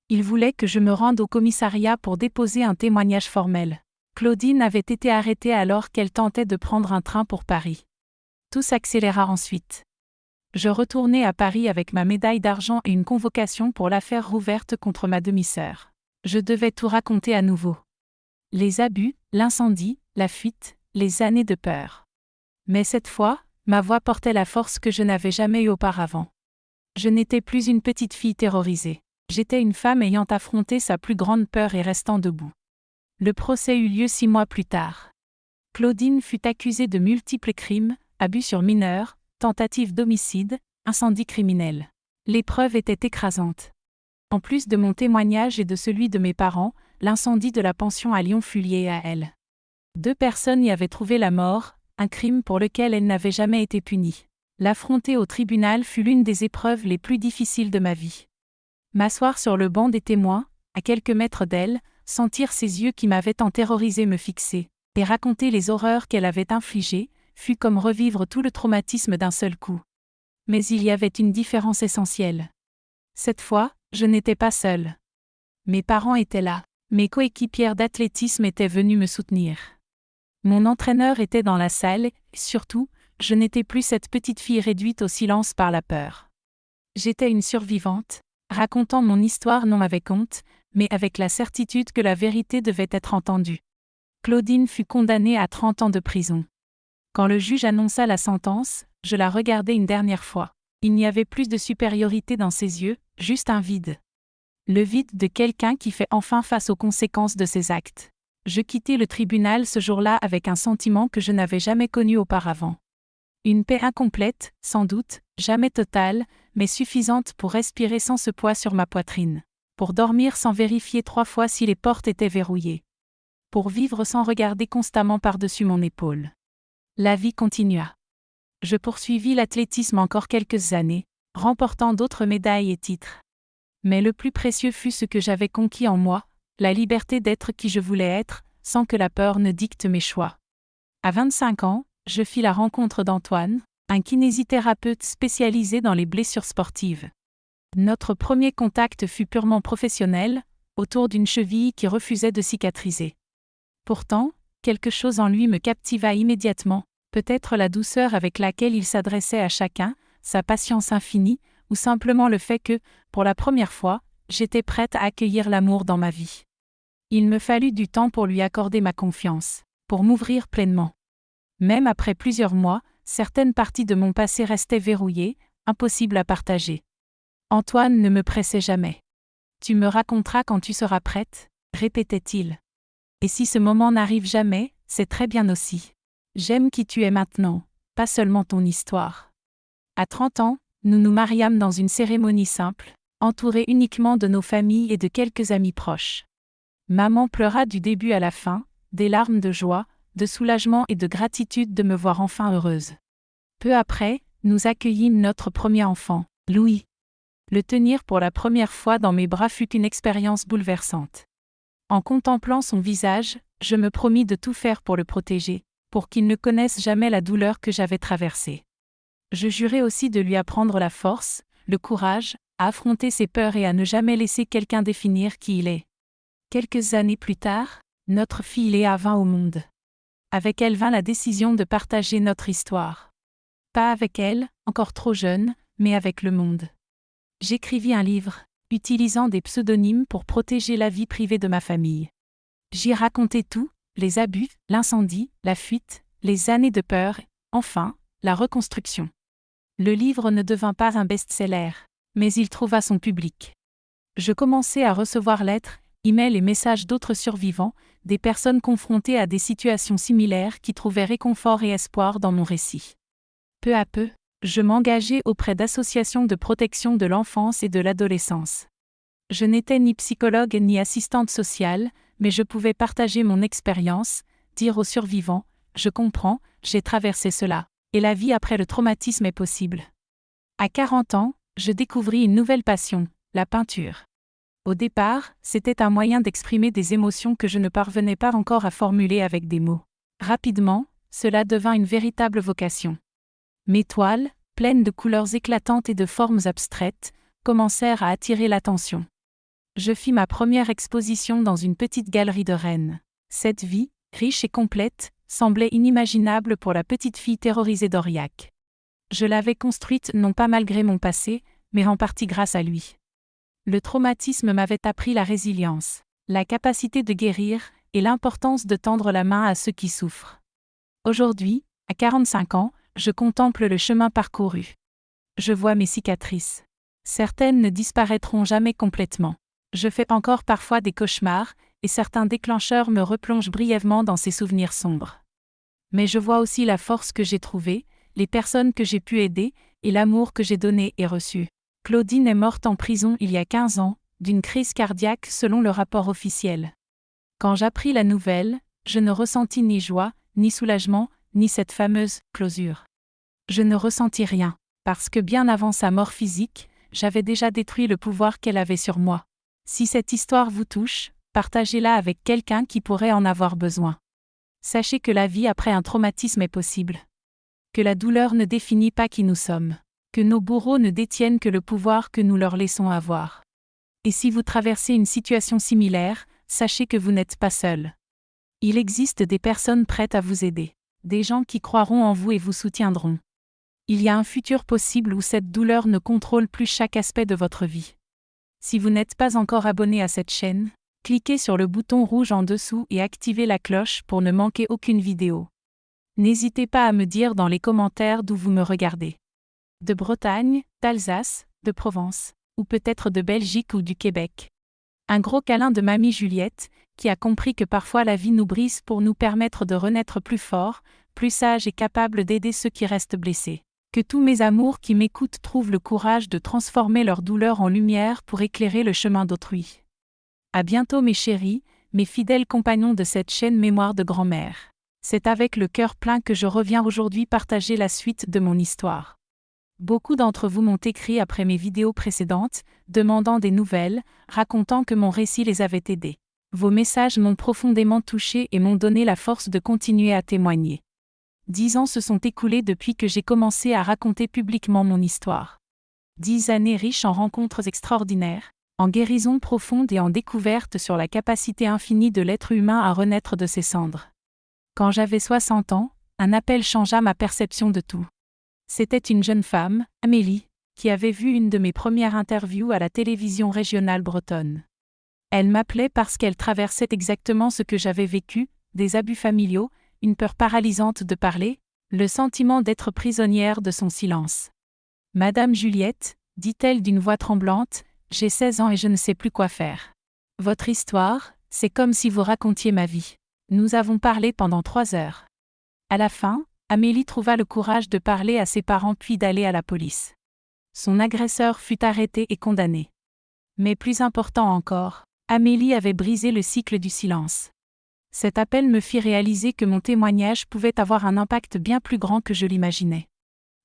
Ils voulaient que je me rende au commissariat pour déposer un témoignage formel. Claudine avait été arrêtée alors qu'elle tentait de prendre un train pour Paris. Tout s'accéléra ensuite. Je retournai à Paris avec ma médaille d'argent et une convocation pour l'affaire rouverte contre ma demi-sœur. Je devais tout raconter à nouveau. Les abus, l'incendie, la fuite, les années de peur. Mais cette fois, ma voix portait la force que je n'avais jamais eue auparavant. Je n'étais plus une petite fille terrorisée. J'étais une femme ayant affronté sa plus grande peur et restant debout. Le procès eut lieu 6 mois plus tard. Claudine fut accusée de multiples crimes, abus sur mineurs, tentative d'homicide, incendie criminel. Les preuves étaient écrasantes. En plus de mon témoignage et de celui de mes parents, l'incendie de la pension à Lyon fut lié à elle. 2 personnes y avaient trouvé la mort, un crime pour lequel elle n'avait jamais été punie. L'affronter au tribunal fut l'une des épreuves les plus difficiles de ma vie. M'asseoir sur le banc des témoins, à quelques mètres d'elle, sentir ses yeux qui m'avaient tant terrorisé me fixer, et raconter les horreurs qu'elle avait infligées, fut comme revivre tout le traumatisme d'un seul coup. Mais il y avait une différence essentielle. Cette fois, je n'étais pas seule. Mes parents étaient là. Mes coéquipières d'athlétisme étaient venues me soutenir. Mon entraîneur était dans la salle, et surtout, je n'étais plus cette petite fille réduite au silence par la peur. J'étais une survivante, racontant mon histoire non avec honte, mais avec la certitude que la vérité devait être entendue. Claudine fut condamnée à 30 ans de prison. Quand le juge annonça la sentence, je la regardai une dernière fois. Il n'y avait plus de supériorité dans ses yeux, juste un vide. Le vide de quelqu'un qui fait enfin face aux conséquences de ses actes. Je quittai le tribunal ce jour-là avec un sentiment que je n'avais jamais connu auparavant. Une paix incomplète, sans doute, jamais totale, mais suffisante pour respirer sans ce poids sur ma poitrine. Pour dormir sans vérifier 3 fois si les portes étaient verrouillées. Pour vivre sans regarder constamment par-dessus mon épaule. La vie continua. Je poursuivis l'athlétisme encore quelques années, remportant d'autres médailles et titres. Mais le plus précieux fut ce que j'avais conquis en moi, la liberté d'être qui je voulais être, sans que la peur ne dicte mes choix. À 25 ans, je fis la rencontre d'Antoine, un kinésithérapeute spécialisé dans les blessures sportives. Notre premier contact fut purement professionnel, autour d'une cheville qui refusait de cicatriser. Pourtant, quelque chose en lui me captiva immédiatement, peut-être la douceur avec laquelle il s'adressait à chacun, sa patience infinie, ou simplement le fait que, pour la première fois, j'étais prête à accueillir l'amour dans ma vie. Il me fallut du temps pour lui accorder ma confiance, pour m'ouvrir pleinement. Même après plusieurs mois, certaines parties de mon passé restaient verrouillées, impossibles à partager. Antoine ne me pressait jamais. Tu me raconteras quand tu seras prête, répétait-il. Et si ce moment n'arrive jamais, c'est très bien aussi. J'aime qui tu es maintenant, pas seulement ton histoire. À 30 ans, nous nous mariâmes dans une cérémonie simple, entourée uniquement de nos familles et de quelques amis proches. Maman pleura du début à la fin, des larmes de joie, de soulagement et de gratitude de me voir enfin heureuse. Peu après, nous accueillîmes notre premier enfant, Louis. Le tenir pour la première fois dans mes bras fut une expérience bouleversante. En contemplant son visage, je me promis de tout faire pour le protéger, pour qu'il ne connaisse jamais la douleur que j'avais traversée. Je jurai aussi de lui apprendre la force, le courage, à affronter ses peurs et à ne jamais laisser quelqu'un définir qui il est. Quelques années plus tard, notre fille Léa vint au monde. Avec elle vint la décision de partager notre histoire. Pas avec elle, encore trop jeune, mais avec le monde. J'écrivis un livre, utilisant des pseudonymes pour protéger la vie privée de ma famille. J'y racontais tout, les abus, l'incendie, la fuite, les années de peur, enfin, la reconstruction. Le livre ne devint pas un best-seller, mais il trouva son public. Je commençai à recevoir lettres, emails et messages d'autres survivants, des personnes confrontées à des situations similaires qui trouvaient réconfort et espoir dans mon récit. Peu à peu, je m'engageai auprès d'associations de protection de l'enfance et de l'adolescence. Je n'étais ni psychologue ni assistante sociale, mais je pouvais partager mon expérience, dire aux survivants « Je comprends, j'ai traversé cela, et la vie après le traumatisme est possible ». À 40 ans, je découvris une nouvelle passion, la peinture. Au départ, c'était un moyen d'exprimer des émotions que je ne parvenais pas encore à formuler avec des mots. Rapidement, cela devint une véritable vocation. Mes toiles, pleines de couleurs éclatantes et de formes abstraites, commencèrent à attirer l'attention. Je fis ma première exposition dans une petite galerie de Rennes. Cette vie, riche et complète, semblait inimaginable pour la petite fille terrorisée d'Aurillac. Je l'avais construite non pas malgré mon passé, mais en partie grâce à lui. Le traumatisme m'avait appris la résilience, la capacité de guérir et l'importance de tendre la main à ceux qui souffrent. Aujourd'hui, à 45 ans, je contemple le chemin parcouru. Je vois mes cicatrices. Certaines ne disparaîtront jamais complètement. Je fais encore parfois des cauchemars, et certains déclencheurs me replongent brièvement dans ces souvenirs sombres. Mais je vois aussi la force que j'ai trouvée, les personnes que j'ai pu aider, et l'amour que j'ai donné et reçu. Claudine est morte en prison il y a 15 ans, d'une crise cardiaque selon le rapport officiel. Quand j'appris la nouvelle, je ne ressentis ni joie, ni soulagement, ni cette fameuse « closure ». Je ne ressentis rien, parce que bien avant sa mort physique, j'avais déjà détruit le pouvoir qu'elle avait sur moi. Si cette histoire vous touche, partagez-la avec quelqu'un qui pourrait en avoir besoin. Sachez que la vie après un traumatisme est possible. Que la douleur ne définit pas qui nous sommes. Que nos bourreaux ne détiennent que le pouvoir que nous leur laissons avoir. Et si vous traversez une situation similaire, sachez que vous n'êtes pas seul. Il existe des personnes prêtes à vous aider, des gens qui croiront en vous et vous soutiendront. Il y a un futur possible où cette douleur ne contrôle plus chaque aspect de votre vie. Si vous n'êtes pas encore abonné à cette chaîne, cliquez sur le bouton rouge en dessous et activez la cloche pour ne manquer aucune vidéo. N'hésitez pas à me dire dans les commentaires d'où vous me regardez. De Bretagne, d'Alsace, de Provence, ou peut-être de Belgique ou du Québec. Un gros câlin de mamie Juliette, qui a compris que parfois la vie nous brise pour nous permettre de renaître plus forts, plus sages et capables d'aider ceux qui restent blessés. Que tous mes amours qui m'écoutent trouvent le courage de transformer leur douleur en lumière pour éclairer le chemin d'autrui. À bientôt mes chéris, mes fidèles compagnons de cette chaîne Mémoire de grand-mère. C'est avec le cœur plein que je reviens aujourd'hui partager la suite de mon histoire. Beaucoup d'entre vous m'ont écrit après mes vidéos précédentes, demandant des nouvelles, racontant que mon récit les avait aidés. Vos messages m'ont profondément touché et m'ont donné la force de continuer à témoigner. 10 ans se sont écoulés depuis que j'ai commencé à raconter publiquement mon histoire. 10 années riches en rencontres extraordinaires, en guérison profonde et en découvertes sur la capacité infinie de l'être humain à renaître de ses cendres. Quand j'avais 60 ans, un appel changea ma perception de tout. C'était une jeune femme, Amélie, qui avait vu une de mes premières interviews à la télévision régionale bretonne. Elle m'appelait parce qu'elle traversait exactement ce que j'avais vécu, des abus familiaux, une peur paralysante de parler, le sentiment d'être prisonnière de son silence. Madame Juliette, dit-elle d'une voix tremblante, j'ai 16 ans et je ne sais plus quoi faire. Votre histoire, c'est comme si vous racontiez ma vie. Nous avons parlé pendant 3 heures. À la fin, Amélie trouva le courage de parler à ses parents puis d'aller à la police. Son agresseur fut arrêté et condamné. Mais plus important encore, Amélie avait brisé le cycle du silence. Cet appel me fit réaliser que mon témoignage pouvait avoir un impact bien plus grand que je l'imaginais.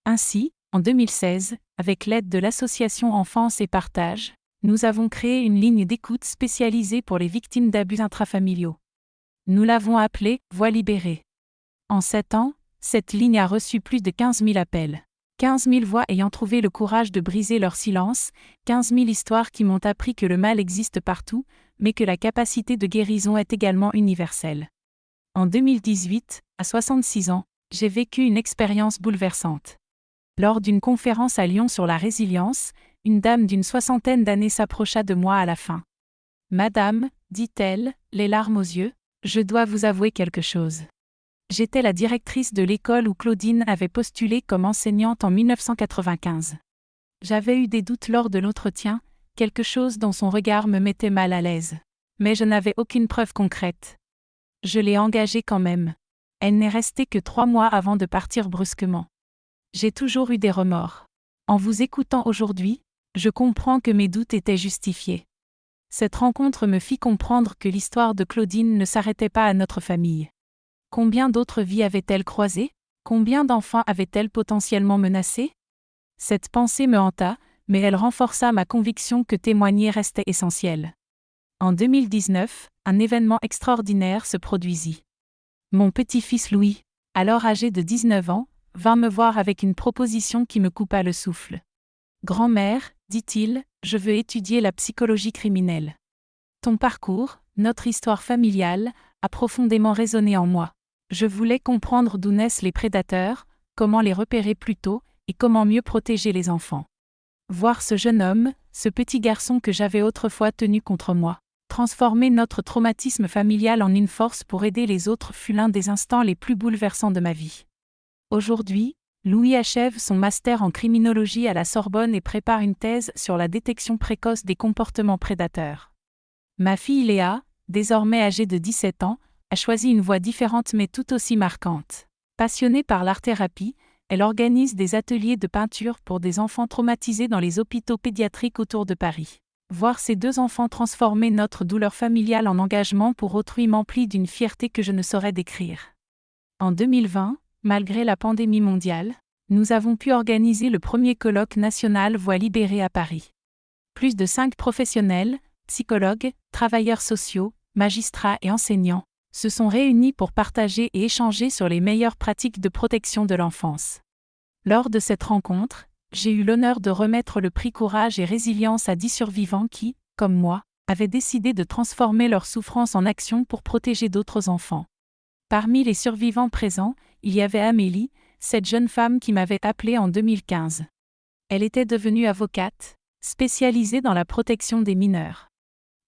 Ainsi, en 2016, avec l'aide de l'association Enfance et Partage, nous avons créé une ligne d'écoute spécialisée pour les victimes d'abus intrafamiliaux. Nous l'avons appelée « Voix libérée ». En 7 ans, cette ligne a reçu plus de 15 000 appels. 15 000 voix ayant trouvé le courage de briser leur silence, 15 000 histoires qui m'ont appris que le mal existe partout, mais que la capacité de guérison est également universelle. En 2018, à 66 ans, j'ai vécu une expérience bouleversante. Lors d'une conférence à Lyon sur la résilience, une dame d'une 60aine d'années s'approcha de moi à la fin. « Madame, dit-elle, les larmes aux yeux, je dois vous avouer quelque chose. J'étais la directrice de l'école où Claudine avait postulé comme enseignante en 1995. J'avais eu des doutes lors de l'entretien, quelque chose dans son regard me mettait mal à l'aise. Mais je n'avais aucune preuve concrète. Je l'ai engagée quand même. Elle n'est restée que 3 mois avant de partir brusquement. J'ai toujours eu des remords. En vous écoutant aujourd'hui, je comprends que mes doutes étaient justifiés. Cette rencontre me fit comprendre que l'histoire de Claudine ne s'arrêtait pas à notre famille. Combien d'autres vies avait-elle croisées? Combien d'enfants avait-elle potentiellement menacés? Cette pensée me hanta, mais elle renforça ma conviction que témoigner restait essentiel. En 2019, un événement extraordinaire se produisit. Mon petit-fils Louis, alors âgé de 19 ans, vint me voir avec une proposition qui me coupa le souffle. « Grand-mère, dit-il, je veux étudier la psychologie criminelle. Ton parcours, notre histoire familiale, a profondément résonné en moi. Je voulais comprendre d'où naissent les prédateurs, comment les repérer plus tôt, et comment mieux protéger les enfants. » Voir ce jeune homme, ce petit garçon que j'avais autrefois tenu contre moi, transformer notre traumatisme familial en une force pour aider les autres fut l'un des instants les plus bouleversants de ma vie. Aujourd'hui, Louis achève son master en criminologie à la Sorbonne et prépare une thèse sur la détection précoce des comportements prédateurs. Ma fille Léa, désormais âgée de 17 ans, a choisi une voie différente mais tout aussi marquante. Passionnée par l'art-thérapie, elle organise des ateliers de peinture pour des enfants traumatisés dans les hôpitaux pédiatriques autour de Paris. Voir ces 2 enfants transformer notre douleur familiale en engagement pour autrui m'emplit d'une fierté que je ne saurais décrire. En 2020, malgré la pandémie mondiale, nous avons pu organiser le premier colloque national Voix libérée à Paris. Plus de 5 professionnels, psychologues, travailleurs sociaux, magistrats et enseignants, se sont réunis pour partager et échanger sur les meilleures pratiques de protection de l'enfance. Lors de cette rencontre, j'ai eu l'honneur de remettre le prix Courage et Résilience à 10 survivants qui, comme moi, avaient décidé de transformer leur souffrance en action pour protéger d'autres enfants. Parmi les survivants présents, il y avait Amélie, cette jeune femme qui m'avait appelée en 2015. Elle était devenue avocate, spécialisée dans la protection des mineurs.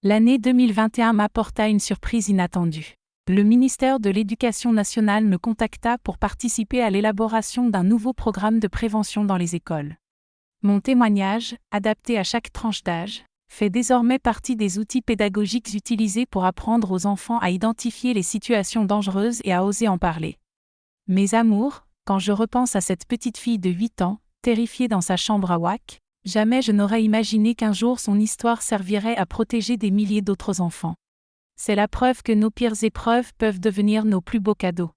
L'année 2021 m'apporta une surprise inattendue. Le ministère de l'Éducation nationale me contacta pour participer à l'élaboration d'un nouveau programme de prévention dans les écoles. Mon témoignage, adapté à chaque tranche d'âge, fait désormais partie des outils pédagogiques utilisés pour apprendre aux enfants à identifier les situations dangereuses et à oser en parler. Mes amours, quand je repense à cette petite fille de 8 ans, terrifiée dans sa chambre à Ouac, jamais je n'aurais imaginé qu'un jour son histoire servirait à protéger des milliers d'autres enfants. C'est la preuve que nos pires épreuves peuvent devenir nos plus beaux cadeaux.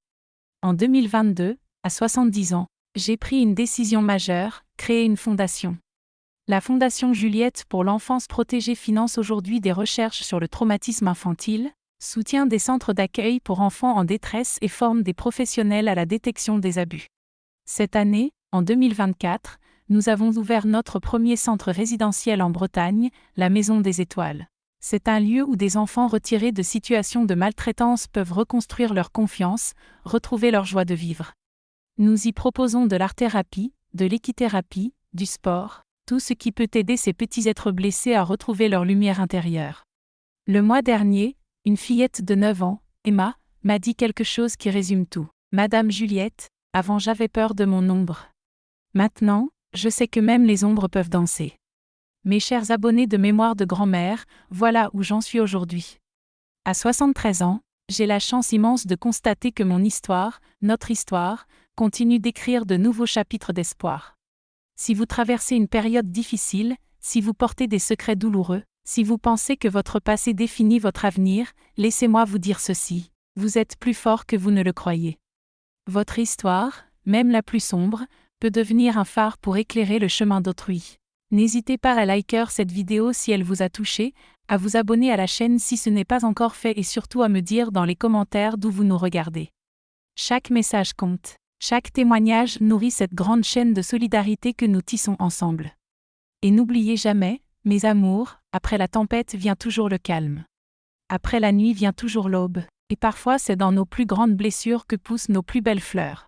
En 2022, à 70 ans, j'ai pris une décision majeure, créer une fondation. La Fondation Juliette pour l'enfance protégée finance aujourd'hui des recherches sur le traumatisme infantile, soutient des centres d'accueil pour enfants en détresse et forme des professionnels à la détection des abus. Cette année, en 2024, nous avons ouvert notre premier centre résidentiel en Bretagne, la Maison des Étoiles. C'est un lieu où des enfants retirés de situations de maltraitance peuvent reconstruire leur confiance, retrouver leur joie de vivre. Nous y proposons de l'art-thérapie, de l'équithérapie, du sport, tout ce qui peut aider ces petits êtres blessés à retrouver leur lumière intérieure. Le mois dernier, une fillette de 9 ans, Emma, m'a dit quelque chose qui résume tout. « Madame Juliette, avant j'avais peur de mon ombre. Maintenant, Je sais que même les ombres peuvent danser. Mes chers abonnés de Mémoire de grand-mère, voilà où j'en suis aujourd'hui. À 73 ans, j'ai la chance immense de constater que mon histoire, notre histoire, continue d'écrire de nouveaux chapitres d'espoir. Si vous traversez une période difficile, si vous portez des secrets douloureux, si vous pensez que votre passé définit votre avenir, laissez-moi vous dire ceci, vous êtes plus fort que vous ne le croyez. Votre histoire, même la plus sombre, peut devenir un phare pour éclairer le chemin d'autrui. N'hésitez pas à liker cette vidéo si elle vous a touché, à vous abonner à la chaîne si ce n'est pas encore fait et surtout à me dire dans les commentaires d'où vous nous regardez. Chaque message compte. Chaque témoignage nourrit cette grande chaîne de solidarité que nous tissons ensemble. Et n'oubliez jamais, mes amours, après la tempête vient toujours le calme. Après la nuit vient toujours l'aube, et parfois c'est dans nos plus grandes blessures que poussent nos plus belles fleurs.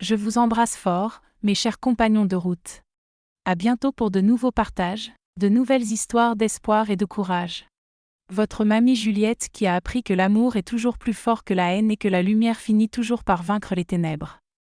Je vous embrasse fort, mes chers compagnons de route. À bientôt pour de nouveaux partages, de nouvelles histoires d'espoir et de courage. Votre mamie Juliette qui a appris que l'amour est toujours plus fort que la haine et que la lumière finit toujours par vaincre les ténèbres.